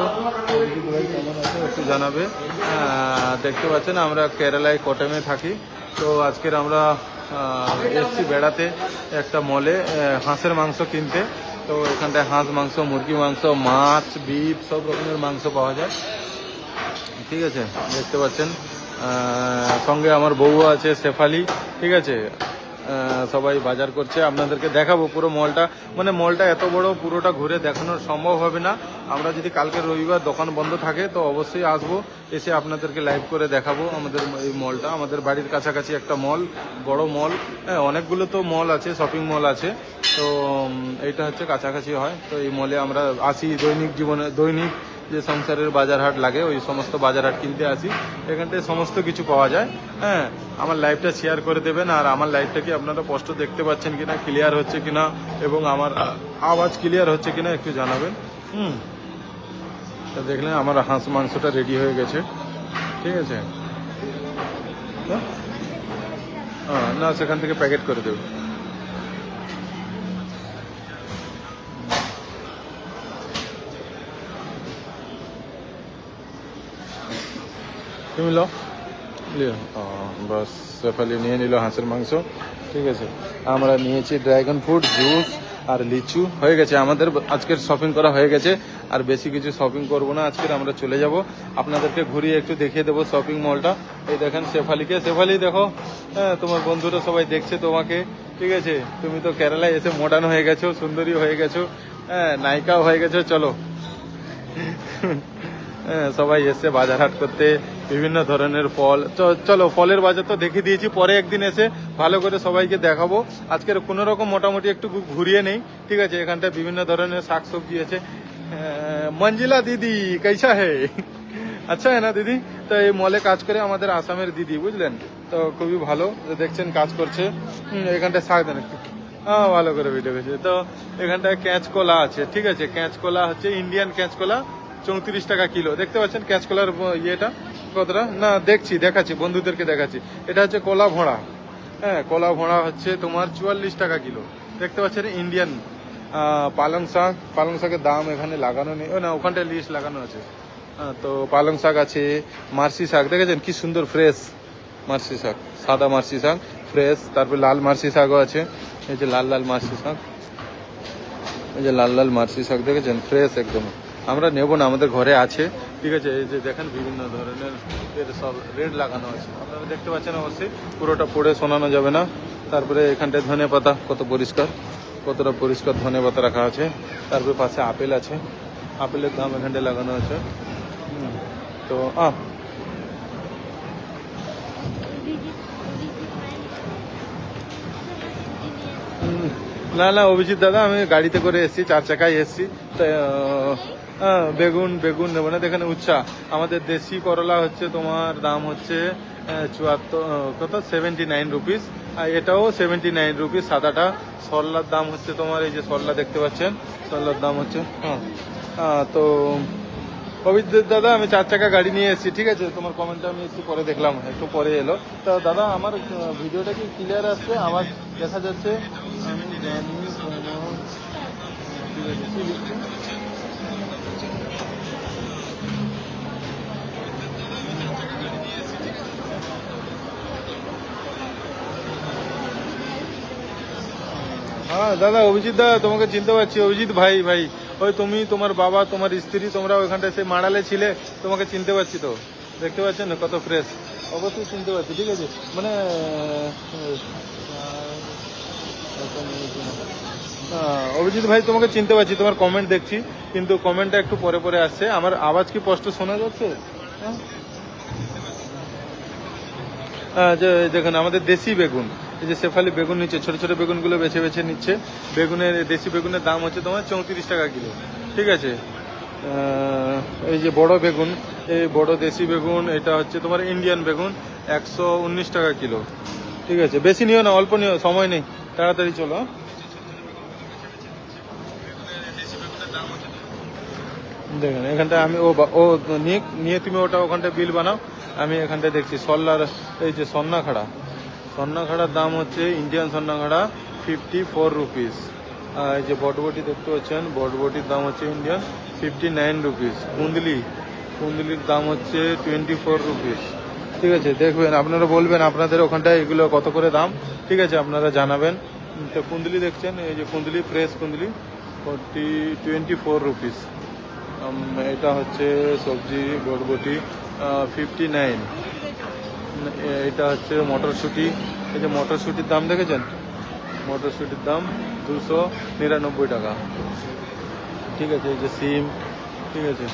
অভিজিৎ ভাই কেমন আছো একটু জানাবে। দেখতে পাচ্ছেন আমরা কেরালায় কোটামে থাকি। তো আজকের আমরা এসছি বেড়াতে একটা মলে হাঁসের মাংস কিনতে। তো এখানটায় হাঁস মাংস, মুরগি মাংস, মাছ, বিফ সব রকমের মাংস পাওয়া যায়, ঠিক আছে? দেখতে পাচ্ছেন সঙ্গে আমার বউ আছে শেফালি, ঠিক আছে? সবাই বাজার করছে। আপনাদেরকে দেখাবো পুরো মলটা, মানে মলটা এত বড়, পুরোটা ঘুরে দেখানোর সম্ভব হবে না। আমরা যদি কালকে রবিবার দোকান বন্ধ থাকে তো অবশ্যই আসবো, এসে আপনাদেরকে লাইভ করে দেখাবো আমাদের এই মলটা। আমাদের বাড়ির কাছাকাছি একটা মল, বড় মল। হ্যাঁ, অনেকগুলো তো মল আছে, শপিং মল আছে। তো এইটা হচ্ছে কাছাকাছি হয়। তো এই মলে আমরা আসি দৈনিক যে সংসারের বাজার হাট লাগে ওই সমস্ত বাজার হাট কিনতে আসি। এখানটায় সমস্ত কিছু পাওয়া যায়। হ্যাঁ, আমার লাইভটা শেয়ার করে দেবেন। আর আমার লাইভটা কি আপনারা স্পষ্ট দেখতে পাচ্ছেন কিনা, ক্লিয়ার হচ্ছে কিনা, এবং আমার আওয়াজ ক্লিয়ার হচ্ছে কিনা একটু জানাবেন। তা দেখলেন আমার হাঁস মাংসটা রেডি হয়ে গেছে, ঠিক আছে? হ্যাঁ, না সেখান থেকে প্যাকেট করে দেবো। তুমি লো বাস, শেফালি নিয়ে নিল হাঁসের মাংস, ঠিক আছে? আমরা নিয়েছি ড্রাগন ফ্রুট জুস আর লিচু। হয়ে গেছে আমাদের আজকের শপিং করা হয়ে গেছে। আর বেশি কিছু শপিং করব না আজকের, আমরা চলে যাব। আপনাদেরকে ঘুরিয়ে একটু দেখিয়ে দেবো শপিং মলটা। এই দেখেন শেফালিকে, শেফালি দেখো, হ্যাঁ তোমার বন্ধুরা সবাই দেখছে তোমাকে, ঠিক আছে? তুমি তো কেরালায় এসে মডার্ন হয়ে গেছো, সুন্দরী হয়ে গেছো, হ্যাঁ নায়িকাও হয়ে গেছো। চলো সবাই এসে বাজার হাট করতে, বিভিন্ন ধরনের ফল। চলো ফলের বাজার তো দেখিয়ে দিয়েছি, পরে একদিন এসে ভালো করে সবাইকে দেখাবো। আজকের কোনো রকম মোটামুটি একটু ঘুরিয়ে নেই, ঠিক আছে? এখানটায় বিভিন্ন ধরনের শাকসবজি আছে। মঞ্জিলা দিদি कैसा है? আচ্ছা না দিদি? তো এই মলে কাজ করে আমাদের আসামের দিদি, বুঝলেন তো? খুবই ভালো, দেখছেন কাজ করছে। এখানটায় শাক দেন একটু, হ্যাঁ ভালো করে ভিডিও করছে। তো এখানটায় ক্যাঁচকলা আছে, ঠিক আছে? ক্যাঁচকলা হচ্ছে ইন্ডিয়ান ক্যাঁচকলা, 34 টাকা কিলো। দেখতে পাচ্ছেন ক্যাঁচকলার ইয়েটা কতটা না, দেখাচ্ছি বন্ধুদেরকে দেখাচ্ছি। এটা হচ্ছে কলা ভোঁড়া। হ্যাঁ, কলা ভোঁড়া হচ্ছে তোমার 44 টাকা কিলো। দেখতে পাচ্ছেন ইন্ডিয়ান। পালং শাকের দাম এখানে লাগানো নেই, না ওখানটায় লিস্ট লাগানো আছে। তো পালং শাক আছে, মার্সি শাক দেখেছেন কি সুন্দর ফ্রেশ মার্সি শাক, সাদা মার্সি শাক ফ্রেশ। তারপরে লাল মার্সি শাকও আছে, এই যে লাল মার্সি শাক, এই যে লাল মার্সি শাক দেখেছেন, ফ্রেশ একদম। আমরা নেব না, আমাদের ঘরে আছে, ঠিক আছে? এই যে দেখেন বিভিন্ন ধরনের সব রেড লাগানো আছে, আপনারা দেখতে পাচ্ছেন অবশ্যই, পুরোটা পড়ে শোনানো যাবে না। তারপরে এখানটায় ধনে পাতা, কতটা পরিষ্কার ধনে পাতা রাখা আছে। তারপরে পাশে আপেল আছে, আপেলের দাম এখানটায় লাগানো আছে। তো তো না না অভিজিৎ দাদা, আমি গাড়িতে করে এসেছি, 4 চাকায় এসেছি। বেগুন বেগুন নেবো না। দেখেন উচ্ছা, আমাদের দেশি করলা হচ্ছে তোমার দাম হচ্ছে 79 রুপিস, আর এটাও 79 রুপিস সাদাটা। সরলার দাম হচ্ছে তোমার, এই যে সরলা দেখতে পাচ্ছেন, সরলার দাম হচ্ছে তো অভিজিৎ দাদা, আমি 4 চাকা গাড়ি নিয়ে এসেছি, ঠিক আছে। তোমার কমেন্টটা আমি একটু পরে দেখলাম, একটু পরে এলো। তো দাদা আমার ভিডিওটা কি ক্লিয়ার আসছে, আওয়াজ দেখা যাচ্ছে? আমি জানি ঠিক আছে, কি লিখছি? হ্যাঁ দাদা, অভিজিৎ দাদা তোমাকে চিনতে পারছি, অভিজিৎ ভাই ভাই। ওই তুমি, তোমার বাবা, তোমার স্ত্রী, তোমরা ওইখানটায় সেই মাড়ালে ছিলে, তোমাকে চিনতে পারছি তো। দেখতে পাচ্ছেন না কত ফ্রেশ? অবশ্যই চিনতে পারছি, ঠিক আছে। মানে অভিজিৎ ভাই তোমাকে চিনতে পারছি, তোমার কমেন্ট দেখছি, কিন্তু কমেন্টটা একটু পরে পরে আসছে। আমার আওয়াজ কি স্পষ্ট শোনা যাচ্ছে? যে দেখুন আমাদের দেশি বেগুন, এই যে শেফালি বেগুন নিচ্ছে, ছোট ছোট বেগুনগুলো বেছে বেছে নিচ্ছে। বেগুনের, দেশি বেগুনের দাম হচ্ছে তোমার 34 টাকা কিলো, ঠিক আছে। এই যে বড় বেগুন, এই বড় দেশি বেগুন, এটা হচ্ছে তোমার ইন্ডিয়ান বেগুন, 119 টাকা কিলো, ঠিক আছে। বেশি নিও না, অল্প নিও, সময় নেই, তাড়াতাড়ি চলো। দেখেন এখানটায় আমি ও নিয়ে তুমি ওটা ওখানটায় বিল বানাও, আমি এখানটায় দেখছি সল্লার, এই যে সন্নাখাড়া, সন্নাখাড়ার দাম হচ্ছে ইন্ডিয়ান সন্নাখাড়া 54 রুপিস। এই যে বটবটি দেখতে পাচ্ছেন, বটবটির দাম হচ্ছে ইন্ডিয়ান 59 রুপিস। কুন্দলির দাম হচ্ছে 24 রুপিস, ঠিক আছে। দেখবেন, আপনারা বলবেন আপনাদের ওখানটায় এগুলো কত করে দাম, ঠিক আছে, আপনারা জানাবেন। তো কুন্দলি দেখছেন, এই যে কুন্দলি, ফ্রেশ কুন্দলি 24 রুপিস। এটা হচ্ছে সবজি বরবটি 59। এটা হচ্ছে মটরশুঁটি, এই যে মটরশুঁটির দাম দেখেছেন, মটরশুঁটির দাম 299 টাকা, ঠিক আছে। এই যে সিম, ঠিক আছে।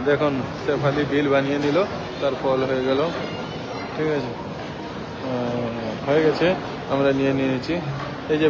দেখুন শেফালি বিল বানিয়ে নিল, তার ফল হয়ে গেল, ঠিক আছে। হয়ে গেছে, আমরা নিয়ে নিয়েছি। এই যে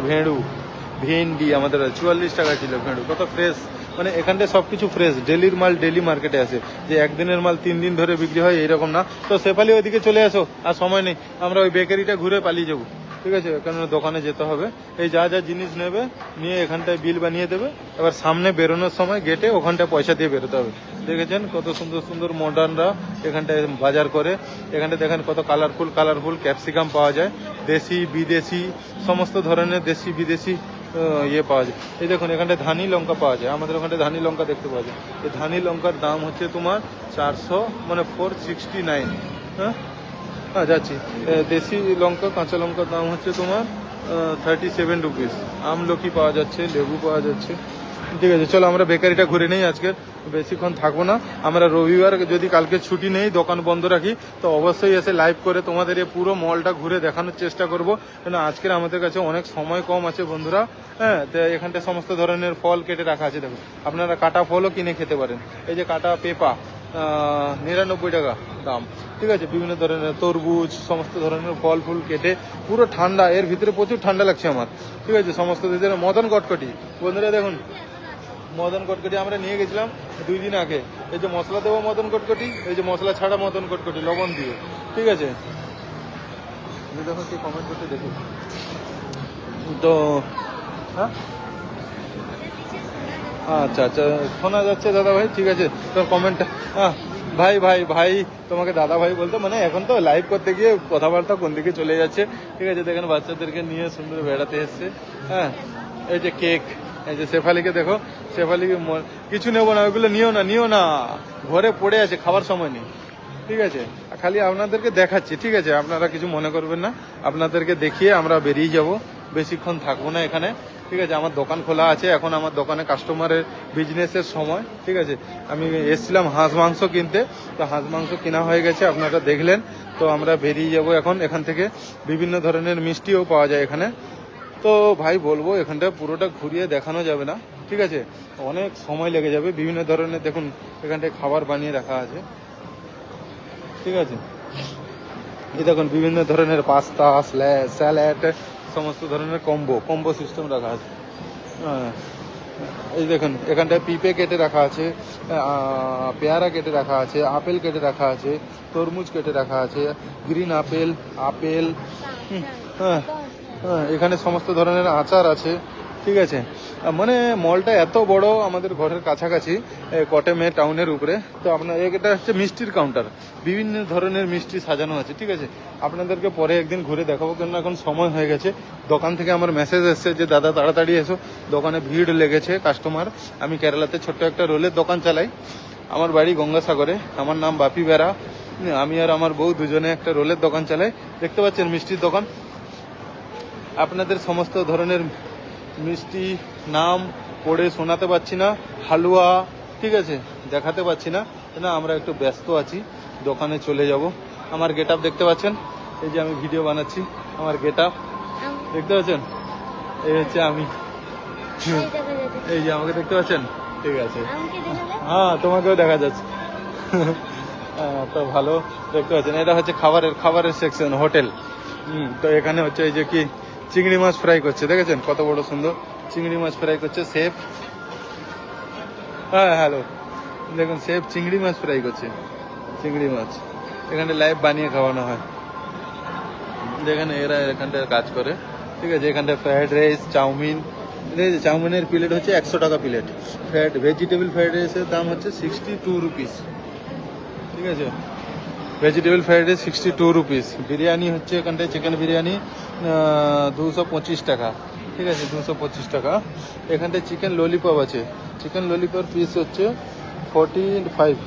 ভেন্ডি আমাদের 44 টাকা কিলো ভেন্ডু, কত ফ্রেশ। মানে এখানটায় সবকিছু ফ্রেশ, ডেলির মাল ডেলি মার্কেটে আসে, যে একদিনের মাল 3 দিন ধরে বিক্রি হয় এরকম না। তো শেফালি ওইদিকে চলে আসো, আর সময় নেই, আমরা ওই বেকারিটা ঘুরে পালিয়ে যাবো, ঠিক আছে। এখানে দোকানে যেতে হবে, এই যা যা জিনিস নেবে নিয়ে এখানটায় বিল বানিয়ে দেবে। এবার সামনে বেরোনোর সময় গেটে ওখানটায় পয়সা দিয়ে বেরোতে হবে। দেখেছেন কত সুন্দর সুন্দর মডার্নরা এখানটায় বাজার করে। এখানটায় দেখেন কত কালারফুল ক্যাপসিকাম পাওয়া যায়, দেশি বিদেশি সমস্ত ধরনের দেশি বিদেশি ইয়ে পাওয়া যায়। এই দেখুন এখানটায় ধানি লঙ্কা পাওয়া যায়, আমাদের ওখানটায় ধানি লঙ্কা দেখতে পাওয়া যায়। এই ধানি লঙ্কার দাম হচ্ছে তোমার 400, মানে 469। যাচ্ছি। দেশি লঙ্কা, কাঁচা লঙ্কার দাম হচ্ছে তোমার 37 রুপিস। আমলকি পাওয়া যাচ্ছে, লেবু পাওয়া যাচ্ছে, ঠিক আছে। চলো আমরা বেকারিটা ঘুরে নেই, আজকের বেশিক্ষণ থাকবো না। আমরা রবিবার যদি কালকে ছুটি নেই, দোকান বন্ধ রাখি, তো অবশ্যই এসে লাইভ করে তোমাদের এই পুরো মলটা ঘুরে দেখানোর চেষ্টা করব। কেন আজকের আমাদের কাছে অনেক সময় কম আছে বন্ধুরা। হ্যাঁ, তো এখানটা সমস্ত ধরনের ফল কেটে রাখা আছে, দেখুন আপনারা কাটা ফলও কিনে খেতে পারেন। এই যে কাটা পেঁপা 99 টাকা দাম, ঠিক আছে। বিভিন্ন ধরনের তরমুজ, সমস্ত ধরনের ফল ফুল কেটে পুরো ঠান্ডা, এর ভিতরে প্রচুর ঠান্ডা লাগছে আমার, ঠিক আছে। সমস্ত ভিতরে মদন কটকটি, বন্ধুরা দেখুন মদন কটকটি আমরা নিয়ে গেছিলাম 2 দিন আগে। এই যে মশলা দেবো মদন কটকটি, এই যে মশলা ছাড়া মদন কটকটি লবণ দিয়ে, ঠিক আছে। দেখুন কি কমেন্ট করতে দেখুন তো। হ্যাঁ আচ্ছা আচ্ছা, শোনা যাচ্ছে দাদা ভাই, ঠিক আছে। তোর কমেন্টটা ভাই ভাই ভাই, তোমাকে দাদা ভাই বলতে মানে এখন তো লাইভ করতে গিয়ে কথাবার্তা কোন দিকে চলে যাচ্ছে, ঠিক আছে। দেখেন বাচ্চাদেরকে নিয়ে সুন্দর বেড়াতে এসছে। হ্যাঁ, এই যে কেক, এই যে শেফালিকে দেখো, শেফালিকে কিছু নেবো না, ওইগুলো নিও না, ঘরে পড়ে আছে, খাবার সময় নেই, ঠিক আছে। খালি আপনাদেরকে দেখাচ্ছি, ঠিক আছে, আপনারা কিছু মনে করবেন না। আপনাদেরকে দেখিয়ে আমরা বেরিয়ে যাব, বেশিক্ষণ থাকবো না এখানে, ঠিক আছে। আমার দোকান খোলা আছে এখন, আমার দোকানে কাস্টমারের বিজনেসের সময়, ঠিক আছে। আমি এসছিলাম হাঁস মাংস কিনতে, তো হাঁস মাংস কেনা হয়ে গেছে, আপনারা দেখলেন। তো আমরা বেরিয়ে যাব এখন এখান থেকে। বিভিন্ন ধরনের মিষ্টিও পাওয়া যায় এখানে, তো ভাই বলবো এখানটা পুরোটা ঘুরিয়ে দেখানো যাবে না, ঠিক আছে, অনেক সময় লেগে যাবে। বিভিন্ন ধরনের দেখুন এখানটায় খাবার বানিয়ে রাখা আছে, ঠিক আছে। এই দেখুন বিভিন্ন ধরনের পাস্তা, স্যালাড, সমস্ত ধরনের কম্বো সিস্টেম রাখা আছে। হ্যাঁ, এই দেখুন এখানটায় পিঁপে কেটে রাখা আছে, পেয়ারা কেটে রাখা আছে, আপেল কেটে রাখা আছে, তরমুজ কেটে রাখা আছে, গ্রিন আপেল। হ্যাঁ, হ্যাঁ, এখানে সমস্ত ধরনের আচার আছে, ঠিক আছে। মানে মলটা এত বড়, আমাদের ঘরের কাছাকাছি কটেমে টাউনের উপরে। তো আপনার এটা হচ্ছে মিষ্টির কাউন্টার, বিভিন্ন ধরনের মিষ্টি সাজানো আছে, ঠিক আছে। আপনাদেরকে পরে একদিন ঘুরে দেখাবো, কেন এখন সময় হয়ে গেছে। দোকান থেকে আমার মেসেজ এসেছে যে দাদা তাড়াতাড়ি এসো, দোকানে ভিড় লেগেছে কাস্টমার। আমি কেরালাতে ছোট্ট একটা রোলের দোকান চালাই, আমার বাড়ি গঙ্গাসাগরে, আমার নাম বাপি বেরা। আমি আর আমার বউ দুজনে একটা রোলের দোকান চালাই। দেখতে পাচ্ছেন মিষ্টির দোকান। আপনাদের সমস্ত ধরনের মিষ্টি নাম পড়ে শোনাতে পারছি না, হালুয়া, ঠিক আছে, দেখাতে পারছি না, না আমরা একটু ব্যস্ত আছি। দোকানে চলে যাব। আমার গেট আপ দেখতে পাচ্ছেন, এই যে আমি ভিডিও বানাচ্ছি, আমার গেট আপ দেখতে পাচ্ছেন, এই হচ্ছে আমি, এই যে আমাকে দেখতে পাচ্ছেন, ঠিক আছে। হ্যাঁ, তোমাকেও দেখা যাচ্ছে। তো ভালো দেখতে পাচ্ছেন, এটা হচ্ছে খাবারের সেকশন, হোটেল। তো এখানে হচ্ছে এই যে কি চিংড়ি মাছ ফ্রাই করছে, দেখেছেন কত বড় সুন্দর চিংড়ি মাছ ফ্রাই করছে শেফ। হ্যাঁ হ্যালো, দেখুন শেফ চিংড়ি মাছ ফ্রাই করছে, চিংড়ি মাছ এখানে লাইভ বানিয়ে খাওয়ানো হয়। দেখেন এরা এখানটায় কাজ করে, ঠিক আছে। এখানটায় ফ্রাইড রাইস, চাউমিনের প্লেট হচ্ছে 100 টাকা প্লেট। ভেজিটেবল ফ্রাইড রাইসের দাম হচ্ছে 62 রুপিস, ঠিক আছে। Vegetable fried rice 62 rupees. Biryani হচ্ছে এখানটায় চিকেন বিরিয়ানি 225 টাকা, ঠিক আছে, 225 টাকা। এখানটায় চিকেন ললিপপ আছে, চিকেন ললিপপ পিস হচ্ছে 45।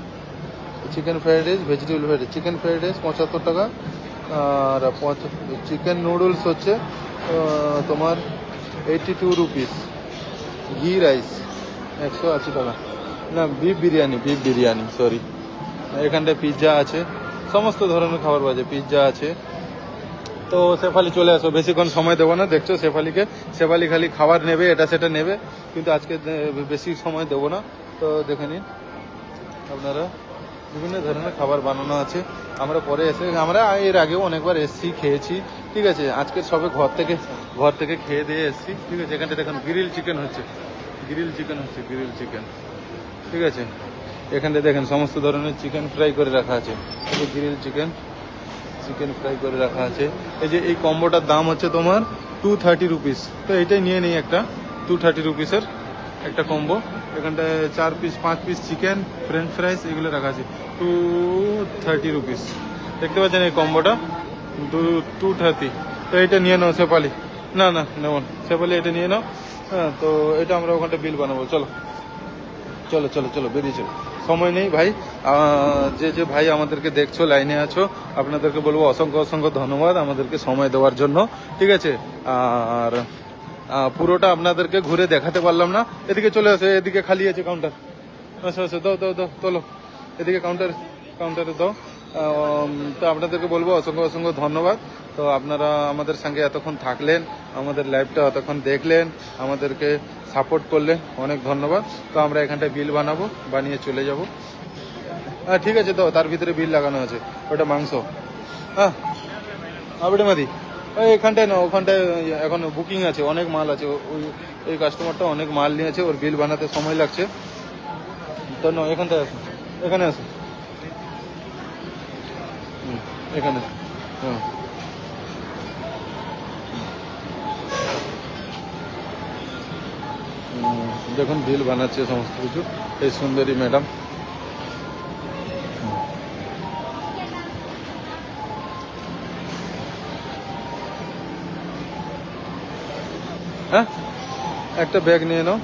Chicken fried rice, vegetable fried rice, chicken fried rice 75 টাকা। আর চিকেন নুডলস হচ্ছে তোমার 82 রুপিস। ঘি রাইস 180 টাকা। না, বিফ বিরিয়ানি সরি। এখানটায় পিৎজা আছে, সমস্ত ধরনের খাবার পাওয়া যায়, পিৎজা আছে। তো শেফালি চলে আসো, বেশিক্ষণ সময় দেবো না। দেখছো শেফালি খালি খাবার নেবে, এটা সেটা নেবে, কিন্তু আজকে বেশি সময় দেবো না। তো দেখে নিন আপনারা, বিভিন্ন ধরনের খাবার বানানো আছে। আমরা এর আগেও অনেকবার এসছি, খেয়েছি, ঠিক আছে। আজকে সবে ঘর থেকে খেয়ে দিয়ে এসছি, ঠিক আছে। এখানটা দেখুন গ্রিল চিকেন হচ্ছে, ঠিক আছে। এখানটা দেখেন সমস্ত ধরনের চিকেন ফ্রাই করে রাখা আছে, গ্রিল চিকেন ফ্রাই করে রাখা আছে। এই যে এই কম্বোটার দাম হচ্ছে তোমার 230 রুপিস। তো এটাই নিয়ে নেই একটা, 230 রুপিসের একটা কম্বো। এখানটায় 4 piece 5 piece chicken, French fries এগুলো রাখা আছে, 230 রুপিস। দেখতে পাচ্ছেন এই কম্বোটা 230। তো এটা নিয়ে নাও শেফালি, না নেব না শেফালি, এটা নিয়ে নাও। হ্যাঁ, তো এটা আমরা ওখানটা বিল বানাবো। চলো বেরিয়ে চলো, সময় নেই ভাই। যে ভাই আমাদেরকে দেখছো, লাইনে আছো, আপনাদেরকে বলবো অসংখ্য ধন্যবাদ আমাদেরকে সময় দেওয়ার জন্য, ঠিক আছে। আর পুরোটা আপনাদেরকে ঘুরে দেখাতে পারলাম না। এদিকে চলে আসো, এদিকে খালি আছে কাউন্টার, আসো দাও তোলো, এদিকে কাউন্টারে দাও। তো আপনাদেরকে বলবো অসংখ্য ধন্যবাদ। তো আপনারা আমাদের সঙ্গে এতক্ষণ থাকলেন, আমাদের লাইভটা এতক্ষণ দেখলেন, আমাদেরকে সাপোর্ট করলেন, অনেক ধন্যবাদ। তো আমরা এখানটায় বিল বানিয়ে চলে যাব। হ্যাঁ ঠিক আছে, তো তার ভিতরে বিল লাগানো আছে, ওটা মাংস। হ্যাঁ আবেটে মাদি এখানটায় না, ওখানটায় এখন বুকিং আছে, অনেক মাল আছে। ওই কাস্টমারটা অনেক মাল নিয়েছে, ওর বিল বানাতে সময় লাগছে। তো না, এখানে আসো, এখানে। হ্যাঁ, দেখুন বিল বানাচ্ছে সমস্ত কিছু এই সুন্দরী ম্যাডাম। হ্যাঁ, একটা ব্যাগ নিয়ে নাও।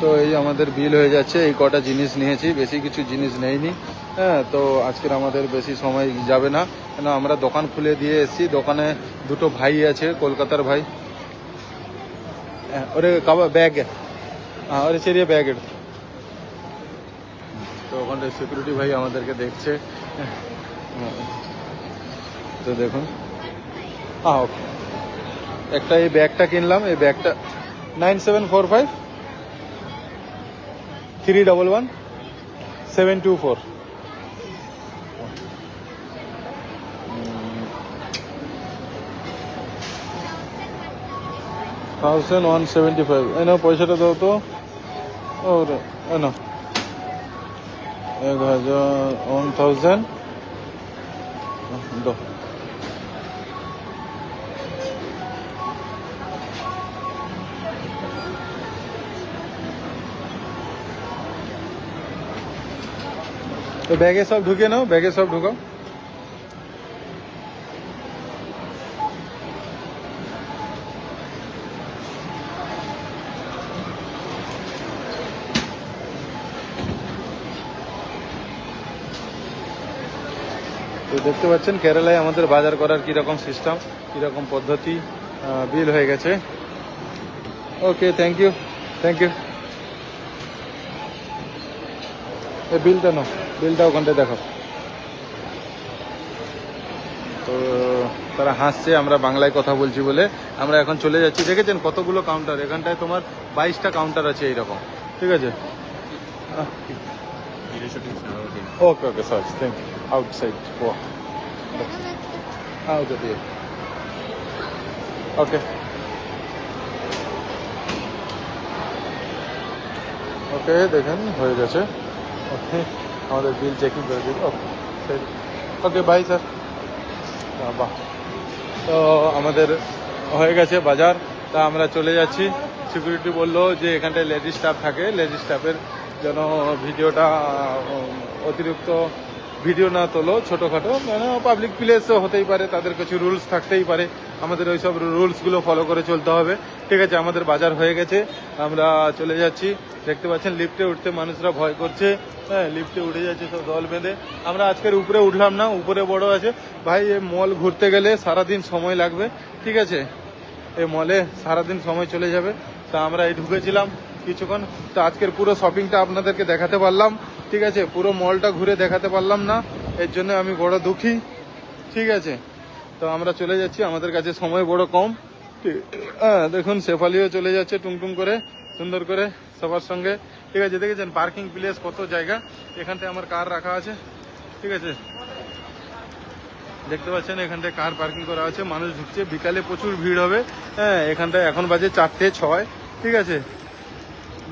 তো এই আমাদের বিল হয়ে যাচ্ছে, এই কটা জিনিস নিয়েছি, বেশি কিছু জিনিস নেইনি। হ্যাঁ, তো আজকের আমাদের বেশি সময় যাবে না, কেন আমরা দোকান খুলে দিয়ে এসেছি। দোকানে দুটো ভাই আছে, কলকাতার ভাই। ওরে ব্যাগ, হ্যাঁ ওরে চেরিয়ে ব্যাগ। তো ওখানে সিকিউরিটি ভাই আমাদেরকে দেখছে। তো দেখুন ওকে, একটা এই ব্যাগটা কিনলাম, এই ব্যাগটা 9745 311 724 1175। এনো পয়সাটা দাও তো। ওর এনো 1000 দাও। তো ব্যাগে সব ঢুকে নাও, ব্যাগে সব ঢুকাও। তো দেখতে পাচ্ছেন কেরালায় আমাদের বাজার করার কিরকম সিস্টেম, কিরকম পদ্ধতি। বিল হয়ে গেছে। ওকে, থ্যাংক ইউ, থ্যাংক ইউ। এই বিলটা নাও, বিলটা ওখানটায় দেখো। তো তারা হাসছে আমরা বাংলায় কথা বলছি বলে। আমরা এখন চলে যাচ্ছি। দেখেছেন কতগুলো কাউন্টার, এখানটায় তোমার 22টা কাউন্টার আছে এইরকম, ঠিক আছে। Okay okay sorry, thank you. Outside okay দিয়ে ওকে ওকে, দেখেন হয়ে গেছে। ওকে, আমাদের বিল চেকিং করে দিন। ওকে ওকে, বাই স্যার। বাহ, তো আমাদের হয়ে গেছে বাজার। তা আমরা চলে যাচ্ছি। সিকিউরিটি বললো যে এখানটায় লেডিস স্টাফ থাকে, লেডিস স্টাফের যেন ভিডিওটা অতিরিক্ত ভিডিও না তোলো, ছোটোখাটো, মানে পাবলিক প্লেস হতেই পারে, তাদের কিছু রুলস থাকতেই পারে। আমাদের ওই সব রুলসগুলো ফলো করে চলতে হবে, ঠিক আছে। আমাদের বাজার হয়ে গেছে, আমরা চলে যাচ্ছি। দেখতে পাচ্ছেন লিফটে উঠতে মানুষরা ভয় করছে। হ্যাঁ, লিফটে উঠে যাচ্ছে সব দল বেঁধে। আমরা আজকের উপরে উঠলাম না, উপরে বড় আছে ভাই। এই মল ঘুরতে গেলে সারাদিন সময় লাগবে, ঠিক আছে। এই মলে সারাদিন সময় চলে যাবে। তা আমরা এই ঢুকেছিলাম কিছুক্ষণ। তো আজকের পুরো শপিংটা আপনাদেরকে দেখাতে পারলাম, ঠিক আছে। পুরো মলটা ঘুরে দেখাতে পারলাম না, এর জন্য আমি বড় দুঃখী, ঠিক আছে। তো আমরা চলে যাচ্ছি, আমাদের কাছে সময় বড় কম। হ্যাঁ, দেখুন শেফালিও চলে যাচ্ছে টুংটুং করে, সুন্দর করে সবার সঙ্গে, ঠিক আছে। দেখেছেন পার্কিং প্লেস কত জায়গা, এখানটায় আমার কার রাখা আছে, ঠিক আছে। দেখতে পাচ্ছেন এখানটায় কার পার্কিং করা আছে, মানুষ ঢুকছে। বিকালে প্রচুর ভিড় হবে। হ্যাঁ, এখানটায় এখন বাজে 4:06, ঠিক আছে।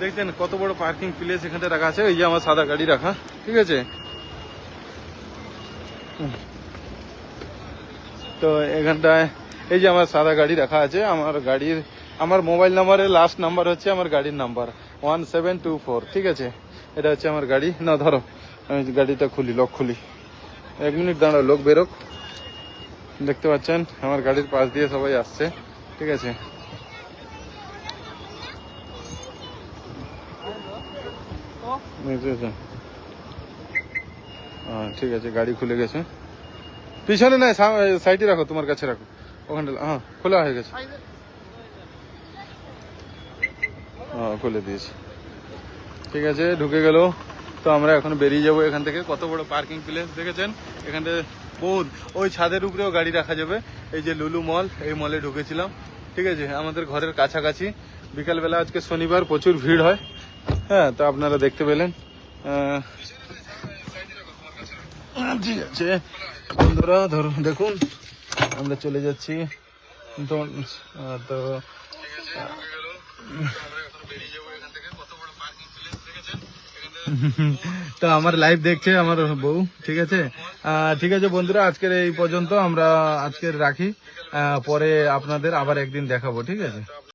দেখছেন কত বড় পার্কিং প্লেস এখানটায় রাখা আছে। এই যে আমার সাদা গাড়ি রাখা, ঠিক আছে। তো এখানটায় এই যে আমার সাদা গাড়ি রাখা আছে। আমার গাড়ির, আমার মোবাইল নাম্বারের লাস্ট নাম্বার হচ্ছে আমার গাড়ির নাম্বার 1724, ঠিক আছে। এটা হচ্ছে আমার গাড়ি। না ধরো, আমি গাড়িটা খুলি, লক খুলি। 1 মিনিট দাঁড়াও, লোক বেরোক। দেখতে পাচ্ছেন আমার গাড়ির পাশ দিয়ে সবাই আসছে, ঠিক আছে। ঠিক আছে, গাড়ি খুলে গেছে। পিছনে নাই, সাইডে রাখো, তোমার কাছে রাখো, ওখানটা। হ্যাঁ, খোলা হয়ে গেছে। হ্যাঁ, খুলে দিয়েছি, ঠিক আছে, ঢুকে গেল। তো আমরা এখন বেরিয়ে যাবো এখান থেকে। কত বড় পার্কিং প্লেস দেখেছেন, এখানটা বহুত। ওই ছাদের উপরেও গাড়ি রাখা যাবে। এই যে লুলু মল, এই মলে ঢুকেছিলাম, ঠিক আছে। আমাদের ঘরের কাছাকাছি। বিকালবেলা আজকে শনিবার, প্রচুর ভিড় হয়। হ্যাঁ, তো আপনারা দেখতে পেলেন। ঠিক আছে বন্ধুরা, ধরুন দেখুন আমরা চলে যাচ্ছি। তো তো তো আমার লাইভ দেখছে আমার বউ, ঠিক আছে। ঠিক আছে বন্ধুরা, আজকের এই পর্যন্ত। আমরা আজকের রাখি, পরে আপনাদের আবার একদিন দেখাবো, ঠিক আছে।